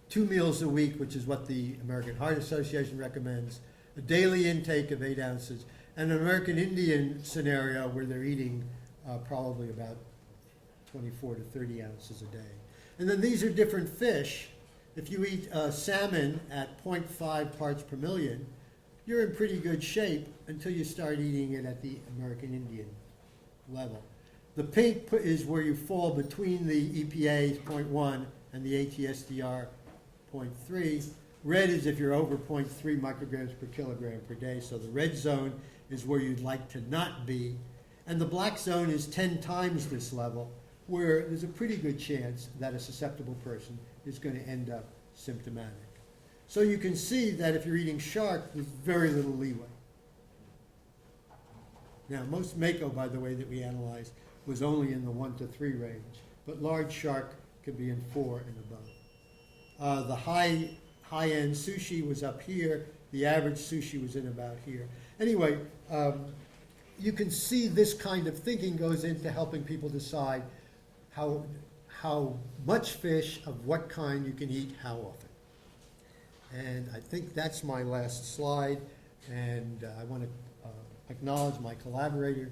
Speaker 4: 2 meals a week, which is what the American Heart Association recommends, a daily intake of 8 ounces, and an American Indian scenario where they're eating probably about 24 to 30 ounces a day. And then these are different fish. If you eat salmon at 0.5 parts per million, you're in pretty good shape until you start eating it at the American Indian level. The pink is where you fall between the EPA 0.1 and the ATSDR 0.3. Red is if you're over 0.3 micrograms per kilogram per day, so the red zone is where you'd like to not be. And the black zone is 10 times this level, where there's a pretty good chance that a susceptible person is going to end up symptomatic. So you can see that if you're eating shark, there's very little leeway. Now, most mako, by the way, that we analyzed was only in the 1 to 3 range, but large shark could be in 4 and above. The high-end sushi was up here. The average sushi was in about here. Anyway, you can see this kind of thinking goes into helping people decide how much fish of what kind you can eat how often. And I think that's my last slide. And I want to acknowledge my collaborator,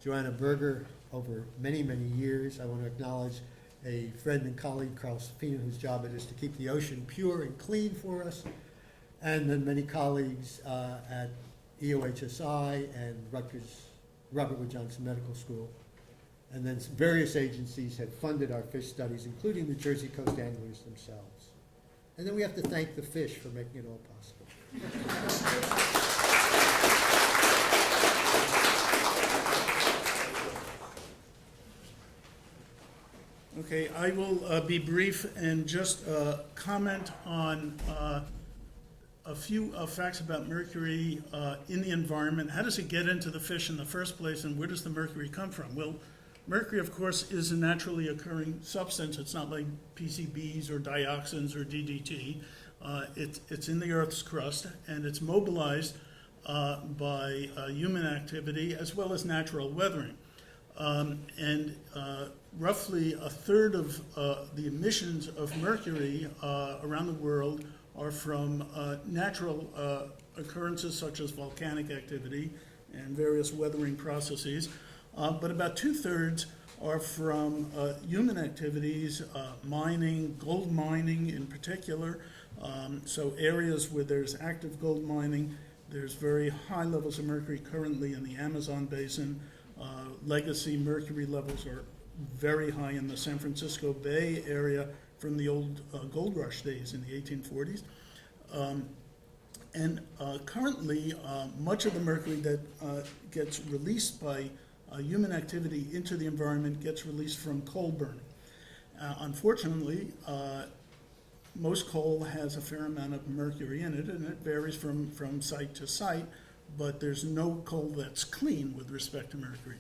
Speaker 4: Joanna Berger, over many, many years. I want to acknowledge a friend and colleague, Carl Safina, whose job it is to keep the ocean pure and clean for us. And then many colleagues at EOHSI and Rutgers, Robert Wood Johnson Medical School. And then various agencies have funded our fish studies, including the Jersey Coast anglers themselves. And then we have to thank the fish for making it all possible.
Speaker 1: Okay, I will be brief and just comment on a few facts about mercury in the environment. How does it get into the fish in the first place, and where does the mercury come from? Well, mercury, of course, is a naturally occurring substance. It's not like PCBs or dioxins or DDT. It's in the Earth's crust, and it's mobilized by human activity as well as natural weathering. Roughly a third of the emissions of mercury around the world are from natural occurrences such as volcanic activity and various weathering processes. But about 2/3 are from human activities, mining, gold mining in particular. So areas where there's active gold mining, there's very high levels of mercury currently in the Amazon basin. Legacy mercury levels are very high in the San Francisco Bay area from the old gold rush days in the 1840s. Currently, much of the mercury that gets released by human activity into the environment gets released from coal burning. Unfortunately, most coal has a fair amount of mercury in it, and it varies from site to site, but there's no coal that's clean with respect to mercury.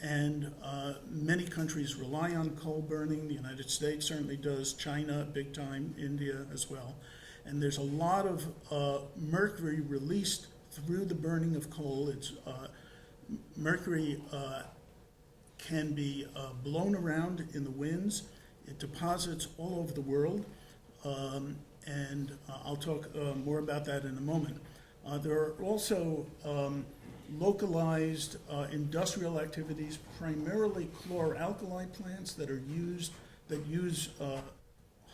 Speaker 1: And many countries rely on coal burning. The United States certainly does, China big time, India as well. And there's a lot of mercury released through the burning of coal. Mercury can be blown around in the winds. It deposits all over the world, and I'll talk more about that in a moment. There are also localized industrial activities, primarily chloralkali plants that use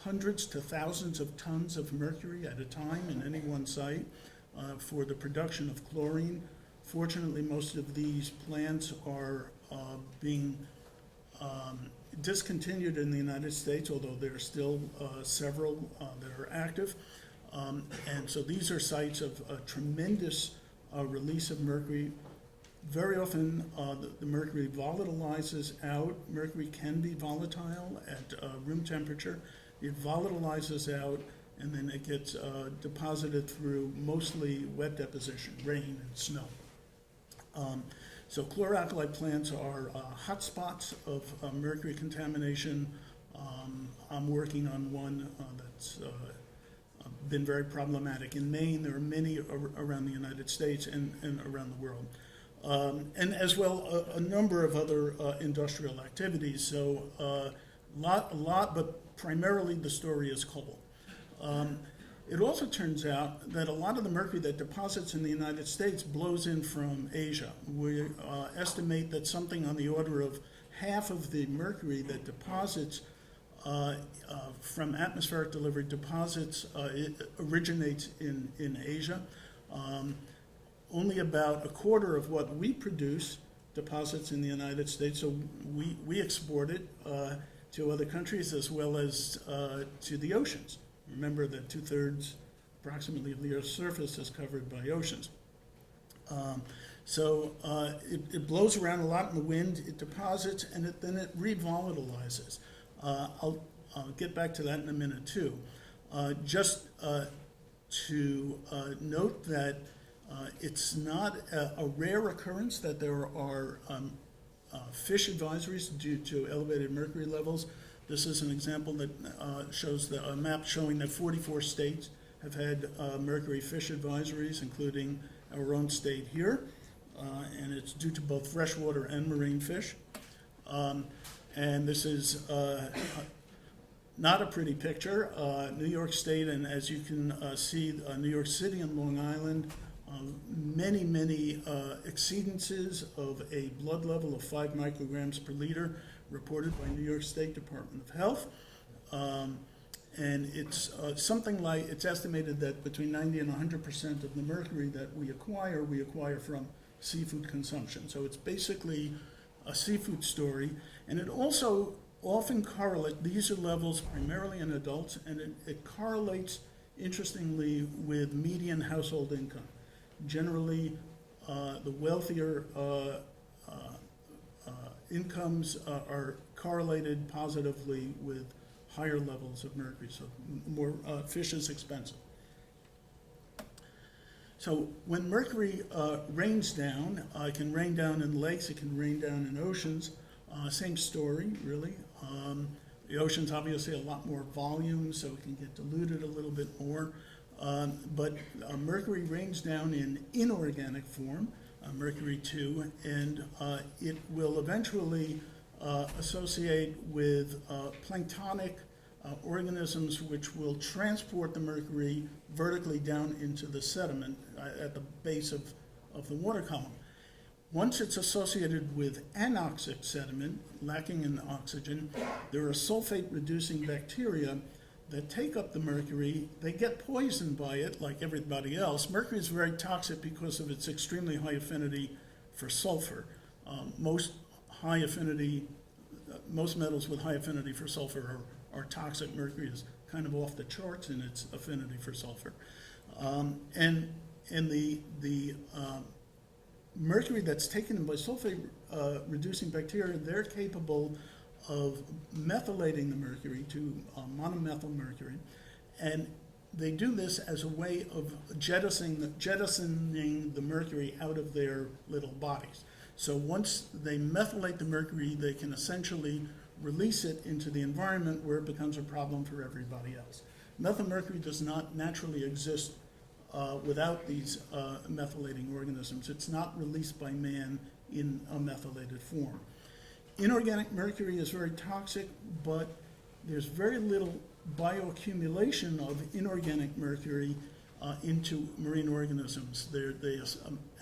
Speaker 1: hundreds to thousands of tons of mercury at a time in any one site. for the production of chlorine. Fortunately, most of these plants are being discontinued in the United States, although there are still several that are active. And so these are sites of a tremendous release of mercury. Very often, the mercury volatilizes out. Mercury can be volatile at room temperature. It volatilizes out, and then it gets deposited through mostly wet deposition, rain and snow. So chloralkali plants are hotspots of mercury contamination. I'm working on one that's been very problematic. In Maine, there are many around the United States and around the world. And as well, a number of other industrial activities. So a lot, but primarily the story is coal. It also turns out that a lot of the mercury that deposits in the United States blows in from Asia. We estimate that something on the order of half of the mercury that deposits from atmospheric delivery deposits it originates in Asia. Only about a quarter of what we produce deposits in the United States, so we export it to other countries as well as to the oceans. Remember that 2/3 approximately of the Earth's surface is covered by oceans. So it blows around a lot in the wind, it deposits, and then it revolatilizes. I'll get back to that in a minute too. Just to note that it's not a rare occurrence that there are fish advisories due to elevated mercury levels. This is an example that shows a map showing that 44 states have had mercury fish advisories, including our own state here. And it's due to both freshwater and marine fish. And this is not a pretty picture. New York State, and as you can see, New York City and Long Island, many exceedances of a blood level of 5 micrograms per liter reported by New York State Department of Health. And it's something like, it's estimated that between 90 and 100% of the mercury that we acquire from seafood consumption. So it's basically a seafood story. And it also often correlates, these are levels primarily in adults, and it correlates, interestingly, with median household income. Generally, the wealthier incomes are correlated positively with higher levels of mercury, so more fish is expensive. So when mercury rains down, it can rain down in lakes, it can rain down in oceans. Same story, really. The ocean's obviously a lot more volume, so it can get diluted a little bit more. But mercury rains down in inorganic form, mercury 2, and it will eventually associate with planktonic organisms which will transport the mercury vertically down into the sediment at the base of the water column. Once it's associated with anoxic sediment, lacking in oxygen, there are sulfate-reducing bacteria that take up the mercury. They get poisoned by it, like everybody else. Mercury is very toxic because of its extremely high affinity for sulfur. Most metals with high affinity for sulfur are toxic. Mercury is kind of off the charts in its affinity for sulfur. And the mercury that's taken in by sulfate-reducing bacteria, they're capable of methylating the mercury to monomethylmercury, and they do this as a way of jettisoning the mercury out of their little bodies. So once they methylate the mercury, they can essentially release it into the environment where it becomes a problem for everybody else. Methylmercury does not naturally exist without these methylating organisms. It's not released by man in a methylated form. Inorganic mercury is very toxic, but there's very little bioaccumulation of inorganic mercury into marine organisms.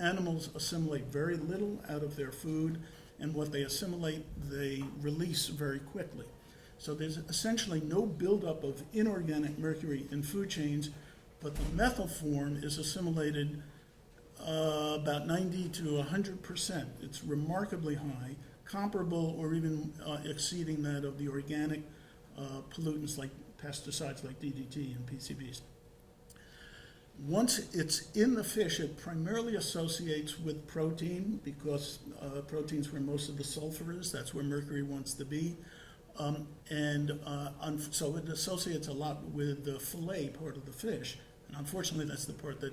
Speaker 1: Animals assimilate very little out of their food, and what they assimilate, they release very quickly. So there's essentially no buildup of inorganic mercury in food chains, but the methyl form is assimilated about 90 to 100%. It's remarkably high, comparable or even exceeding that of the organic pollutants like pesticides like DDT and PCBs. Once it's in the fish, it primarily associates with protein because protein's where most of the sulfur is. That's where mercury wants to be. So it associates a lot with the fillet part of the fish. And unfortunately, that's the part that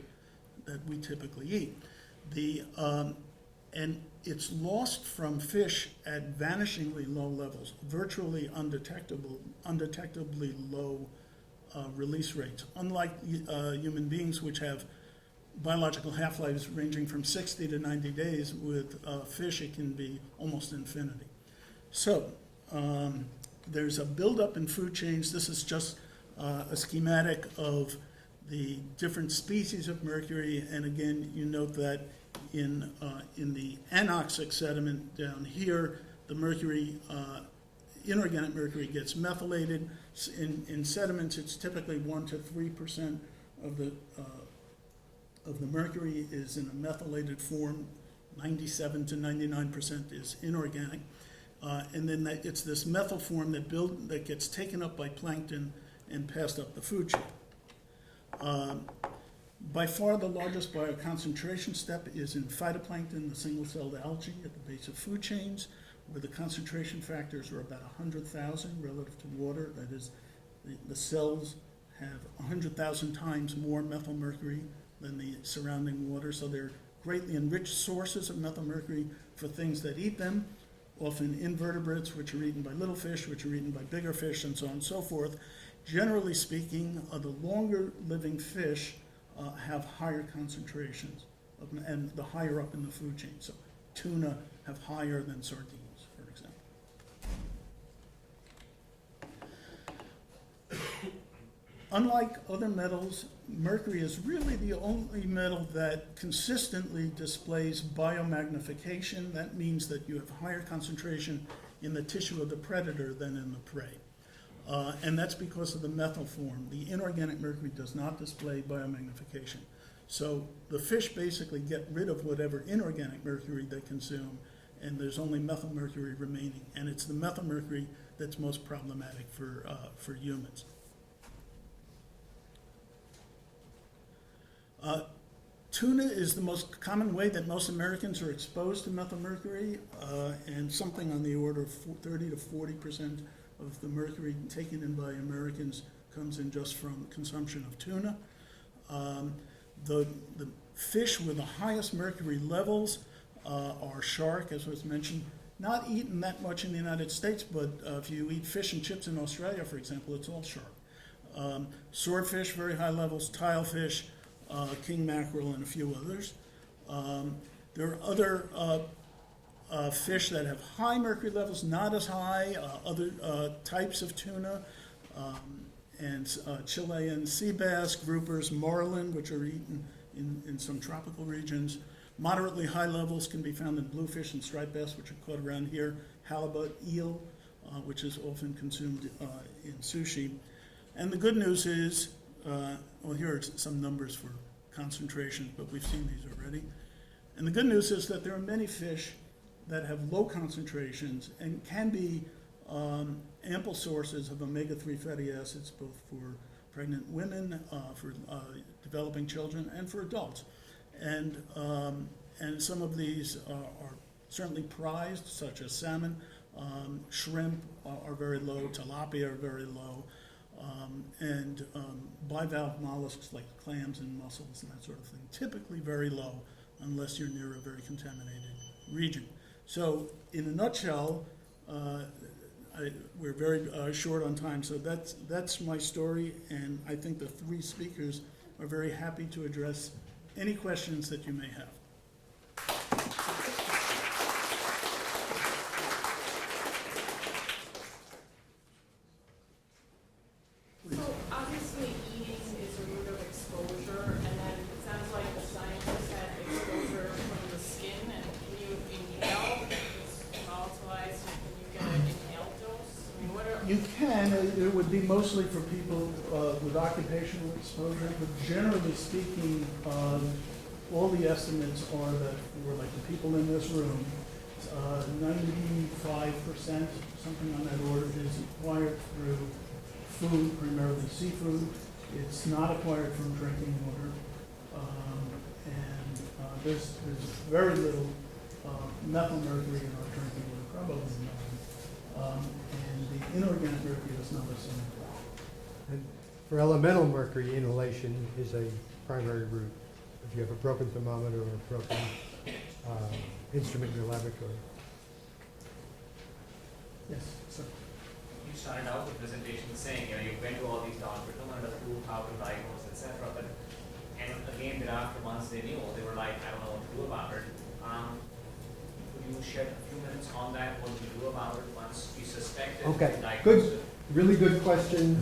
Speaker 1: we typically eat. And it's lost from fish at vanishingly low levels, virtually undetectably low release rates. Unlike human beings, which have biological half-lives ranging from 60 to 90 days, with fish it can be almost infinity. So there's a buildup in food chains. This is just a schematic of the different species of mercury, and again, you note that in the anoxic sediment down here, the mercury, inorganic mercury gets methylated. In sediments, it's typically 1 to 3% of the mercury is in a methylated form. 97 to 99% is inorganic, and then it's this methyl form that gets taken up by plankton and passed up the food chain. By far the largest bioconcentration step is in phytoplankton, the single-celled algae at the base of food chains, where the concentration factors are about 100,000 relative to water. That is, the cells have 100,000 times more methylmercury than the surrounding water, so they're greatly enriched sources of methylmercury for things that eat them, often invertebrates, which are eaten by little fish, which are eaten by bigger fish, and so on and so forth. Generally speaking, the longer living fish have higher concentrations, and the higher up in the food chain. So tuna have higher than sardines, for example. Unlike other metals, mercury is really the only metal that consistently displays biomagnification. That means that you have higher concentration in the tissue of the predator than in the prey. And that's because of the methyl form. The inorganic mercury does not display biomagnification. So the fish basically get rid of whatever inorganic mercury they consume, and there's only methyl mercury remaining. And it's the methyl mercury that's most problematic for humans. Tuna is the most common way that most Americans are exposed to methylmercury, and something on the order of 30 to 40% of the mercury taken in by Americans comes in just from consumption of tuna. The fish with the highest mercury levels are shark, as was mentioned. Not eaten that much in the United States, but if you eat fish and chips in Australia, for example, it's all shark. Swordfish, very high levels, tilefish, king mackerel, and a few others. There are other fish that have high mercury levels, not as high, other types of tuna, and Chilean sea bass, groupers, marlin, which are eaten in some tropical regions. Moderately high levels can be found in bluefish and striped bass, which are caught around here, halibut, eel, which is often consumed in sushi. And the good news is, well, here are some numbers for concentration, but we've seen these already. And the good news is that there are many fish that have low concentrations and can be ample sources of omega-3 fatty acids, both for pregnant women, for developing children, and for adults. And some of these are certainly prized, such as salmon. Shrimp are very low, tilapia are very low, and bivalve mollusks like clams and mussels and that sort of thing, typically very low unless you're near a very contaminated region. So in a nutshell, we're very short on time, so that's my story, and I think the three speakers are very happy to address any questions that you may have.
Speaker 5: So obviously eating is a route of exposure, and then it sounds like the scientists had exposure from the skin, and can you inhale? It's volatilized, and can you get an inhaled dose? I mean, what are...
Speaker 1: You can, it would be mostly for people with occupational exposure, but generally speaking, all the estimates are that for like the people in this room, 95%, something on that order, is acquired through food, primarily seafood. It's not acquired from drinking water. There's very little methylmercury in our drinking water, probably none. And the inorganic mercury is not a single.
Speaker 4: And for elemental mercury, inhalation is a primary route. If you have a broken thermometer or a broken instrument in your laboratory.
Speaker 1: Yes, sir.
Speaker 6: You started out the presentation saying, you went to all these doctors, understood how to diagnose, etc. But and again, thereafter, once they knew, they were like, I don't know what to do about it. Could you shed a few minutes on that? What do you do about it once you suspect it?
Speaker 4: Okay,
Speaker 6: diagnose
Speaker 4: good,
Speaker 6: it?
Speaker 4: really good question.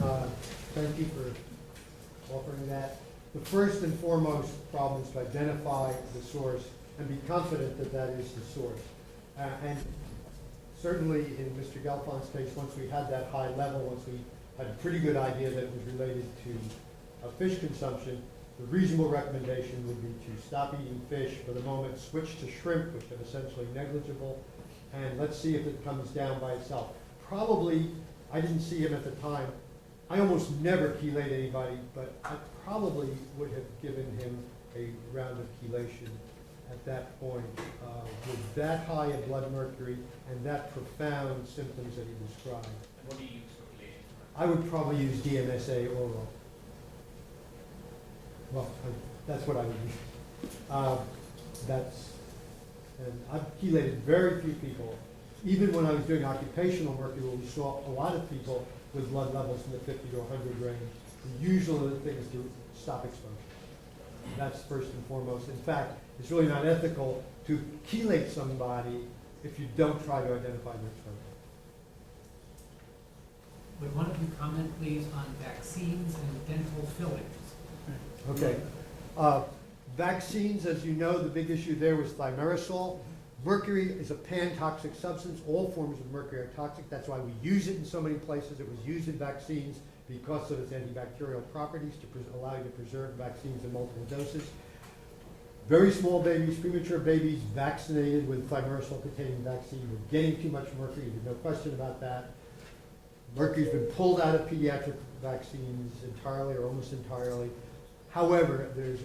Speaker 4: Thank you for offering that. The first and foremost problem is to identify the source and be confident that that is the source. And certainly in Mr. Gelfond's case, once we had that high level, once we had a pretty good idea that it was related to fish consumption, the reasonable recommendation would be to stop eating fish for the moment, switch to shrimp, which are essentially negligible, and let's see if it comes down by itself. Probably, I didn't see him at the time. I almost never chelate anybody, but I probably would have given him a round of chelation at that point with that high a blood mercury and that profound symptoms that he described.
Speaker 6: And what do you use for chelation?
Speaker 4: I would probably use DMSA oral. Well, that's what I would use. And I've chelated very few people. Even when I was doing occupational mercury, we saw a lot of people with blood levels in the 50 to 100 range. The usual thing is to stop exposure. That's first and foremost. In fact, it's really not ethical to chelate somebody if you don't try to identify their exposure.
Speaker 7: Would one of you comment, please, on vaccines and dental fillings?
Speaker 4: Okay. Vaccines, as you know, the big issue there was thimerosal. Mercury is a pan-toxic substance. All forms of mercury are toxic. That's why we use it in so many places. It was used in vaccines because of its antibacterial properties to allow you to preserve vaccines in multiple doses. Very small babies, premature babies vaccinated with thimerosal-containing vaccine were getting too much mercury. There's no question about that. Mercury's been pulled out of pediatric vaccines entirely or almost entirely. However, there's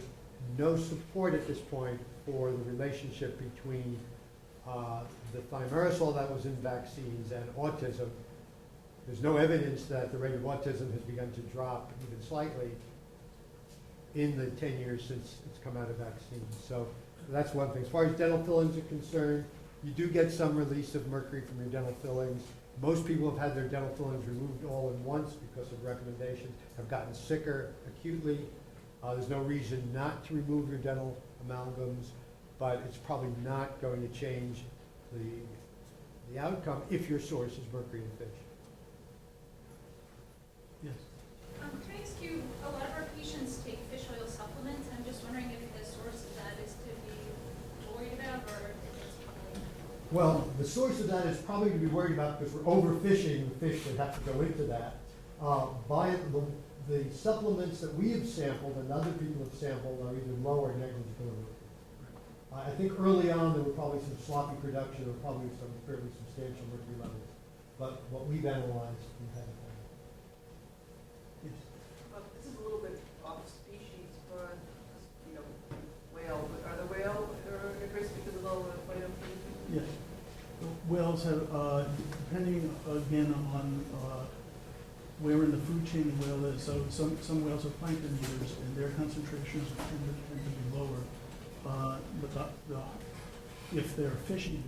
Speaker 4: no support at this point for the relationship between the thimerosal that was in vaccines and autism. There's no evidence that the rate of autism has begun to drop even slightly in the 10 years since it's come out of vaccines. So that's one thing. As far as dental fillings are concerned, you do get some release of mercury from your dental fillings. Most people have had their dental fillings removed all at once because of recommendations, have gotten sicker acutely. There's no reason not to remove your dental amalgams, but it's probably not going to change the outcome if your source is mercury in fish.
Speaker 1: Yes.
Speaker 8: Can I ask you, a lot of our patients take fish oil supplements. I'm just wondering if the source of that is to be worried about, or if it's probably...
Speaker 4: Well, the source of that is probably to be worried about because we're overfishing the fish that have to go into that. The supplements that we have sampled and other people have sampled are either low or negligible. I think early on there were probably some sloppy production or probably some fairly substantial mercury levels. But what we've analyzed, we haven't found. Yes.
Speaker 9: This is a little bit off species, but whale. But are the whale at risk because of low phytoplankton?
Speaker 1: Yes. Whales have, depending again on where in the food chain the whale is, so some whales are plankton eaters and their concentrations tend to be lower. But if they're fishing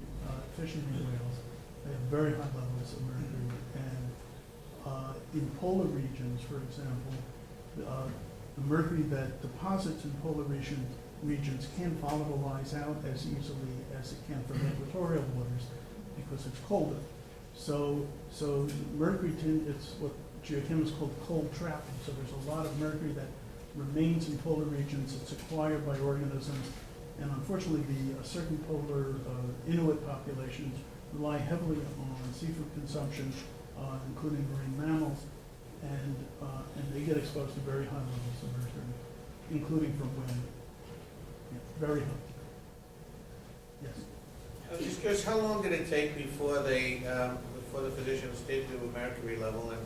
Speaker 1: whales, they have very high levels of mercury. And in polar regions, for example, the mercury that deposits in polar regions can't volatilize out as easily as it can from equatorial waters because it's colder. So mercury, it's what geochemists call cold trapping. So there's a lot of mercury that remains in polar regions. It's acquired by organisms. And unfortunately, the circumpolar Inuit populations rely heavily on seafood consumption, including marine mammals. get exposed to very high levels of mercury, including from wind. Yeah, very high. Yes.
Speaker 10: I was just curious, how long did it take before the physicians did do a mercury level, and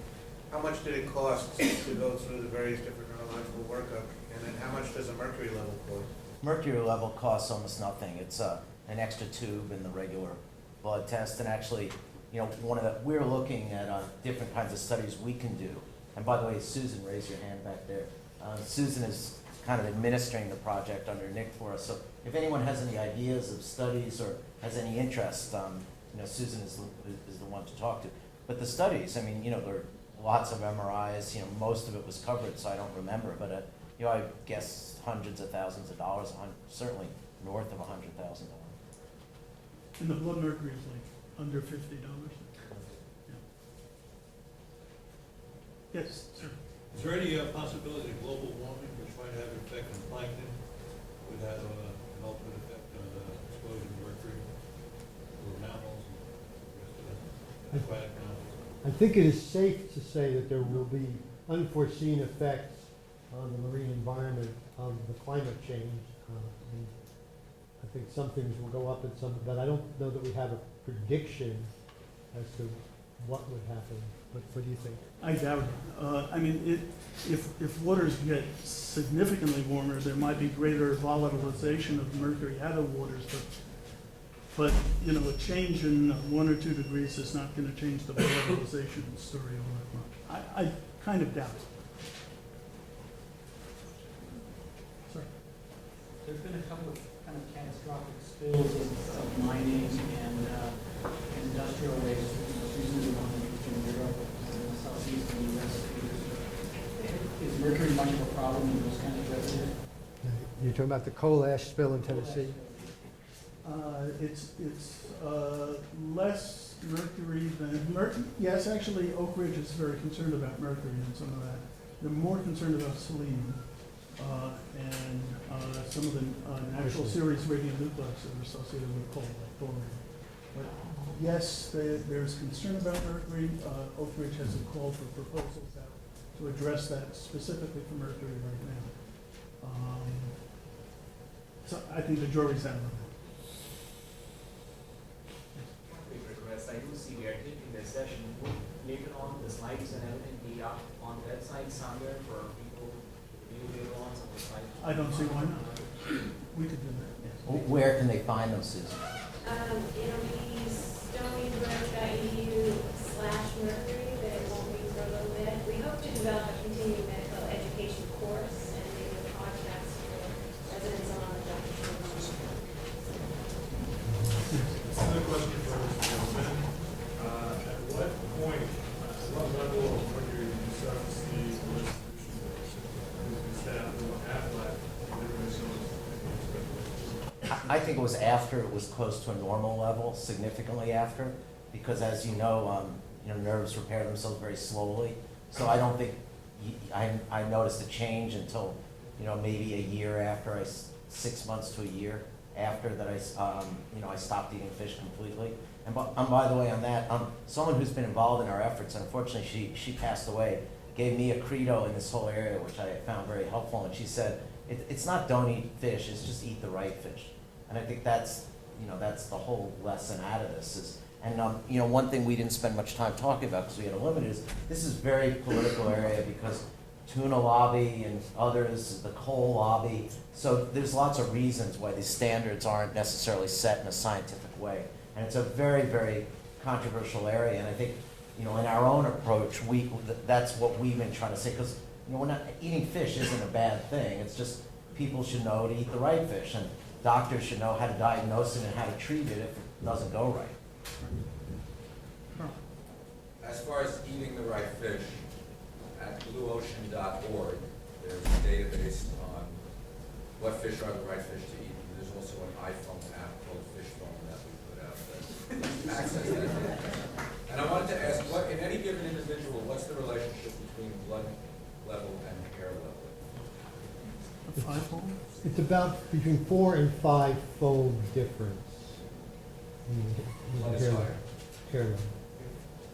Speaker 10: how much did it cost to go through the various different neurological workup, and then how much does a mercury level cost?
Speaker 3: Mercury level costs almost nothing. It's an extra tube in the regular blood test. And actually, we're looking at different kinds of studies we can do. And by the way, Susan, raise your hand back there. Susan is kind of administering the project under Nick for us. So if anyone has any ideas of studies or has any interest, Susan is the one to talk to. But the studies, there are lots of MRIs. Most of it was covered, so I don't remember. But I guess hundreds of thousands of dollars, certainly north of $100,000.
Speaker 1: And the blood mercury is like under $50. Yeah. Yes, sir.
Speaker 11: Is there any possibility that global warming, which might have an effect on plankton, would have an ultimate effect on exposure to mercury for mammals and the rest of the aquatic mammals?
Speaker 4: I think it is safe to say that there will be unforeseen effects on the marine environment of the climate change. And I think some things will go up and some, but I don't know that we have a prediction as to what would happen. But what do you think?
Speaker 1: I doubt it. If waters get significantly warmer, there might be greater volatilization of mercury out of waters, but a change in 1 or 2 degrees is not going to change the volatilization story all that much. I kind of doubt it. Sorry.
Speaker 7: There's been a couple of kind of catastrophic spills of mining and industrial waste, usually the one in Europe and the southeastern U.S. Is mercury much of a problem in those kind of residue?
Speaker 4: You're talking about the coal ash spill in Tennessee?
Speaker 1: It's less mercury than yes. Actually, Oak Ridge is very concerned about mercury and some of that. They're more concerned about selenium and some of the natural series radionuclides that are associated with coal, like thorium. But yes, there's concern about mercury. Oak Ridge has a call for proposals out to address that specifically for mercury right now. So I think the jury's out on that.
Speaker 6: Quick request, I do see we are taping this session. Would later on the slides and everything be up on the website somewhere for people to view later on some of the slides?
Speaker 1: I don't see why not. We could do that, yes.
Speaker 3: Where can they find them, Susan?
Speaker 12: It'll be stonybrook.edu/mercury, but it won't be for a little bit. We hope to develop a continuing medical education course and maybe a podcast for residents on the doctor.
Speaker 11: Another question for Mr. Gelfond. At what point, at what level of mercury do you start to see the resolution set out the half-life?
Speaker 3: I think it was after it was close to a normal level, significantly after, because as you know, nerves repair themselves very slowly. So I don't think I noticed a change until maybe a year after 6 months to a year after that I stopped eating fish completely. And by the way, on that, someone who's been involved in our efforts, unfortunately she passed away, gave me a credo in this whole area, which I found very helpful. And she said, it's not don't eat fish, it's just eat the right fish. And I think that's the whole lesson out of this is. And one thing we didn't spend much time talking about because we had a limit is this is a very political area because tuna lobby and others, the coal lobby. So there's lots of reasons why these standards aren't necessarily set in a scientific way. And it's a very, very controversial area. And I think, in our own approach, that's what we've been trying to say. Because, we're not eating fish isn't a bad thing. It's just people should know to eat the right fish. And doctors should know how to diagnose it and how to treat it if it doesn't go right.
Speaker 13: As far as eating the right fish, at blueocean.org, there's a database on what fish are the right fish to eat. And there's also an iPhone app called Fish Phone that we put out that access that data. And I wanted to ask, in any given individual, what's the relationship between blood level and hair level?
Speaker 1: A 5-fold?
Speaker 4: It's about between 4 and 5-fold difference.
Speaker 13: Blood is higher.
Speaker 4: Hair level.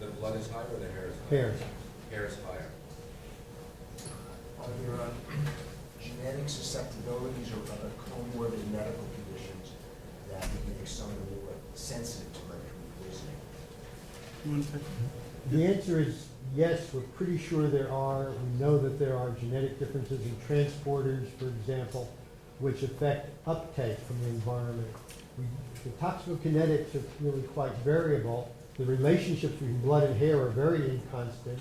Speaker 13: The blood is higher or the hair is higher?
Speaker 4: Hair.
Speaker 13: Hair is higher.
Speaker 14: Are there genetic susceptibilities or other comorbid medical conditions that would make someone more sensitive to mercury poisoning?
Speaker 1: You want to take?
Speaker 4: The answer is yes, we're pretty sure there are. We know that there are genetic differences in transporters, for example, which affect uptake from the environment. The toxicokinetics are really quite variable. The relationships between blood and hair are very inconstant.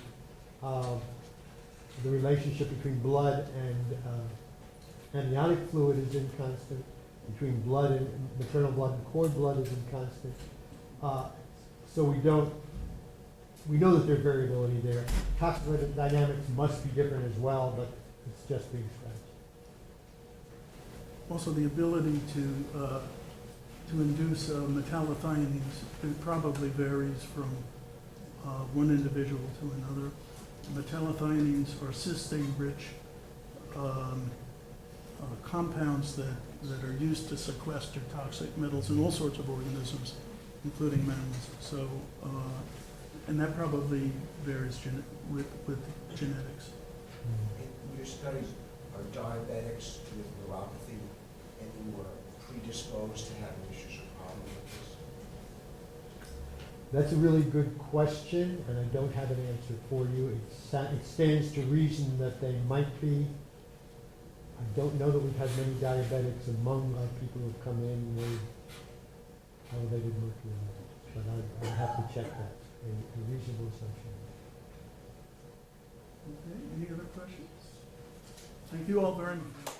Speaker 4: The relationship between blood and amniotic fluid is inconstant. Between blood and maternal blood and cord blood is inconstant. So we know that there's variability there. Toxic dynamics must be different as well, but it's just being scratched.
Speaker 1: Also, the ability to induce metallothioneins, it probably varies from one individual to another. Metallothioneins are cysteine-rich compounds that are used to sequester toxic metals in all sorts of organisms, including mammals. So, and that probably varies with genetics.
Speaker 14: In your studies, are diabetics with neuropathy any more predisposed to having issues or problems with this?
Speaker 4: That's a really good question, and I don't have an answer for you. It stands to reason that they might be. I don't know that we've had many diabetics among our people who've come in with elevated mercury levels, but I'd have to check that. A reasonable assumption.
Speaker 1: Okay, any other questions? Thank you all very much.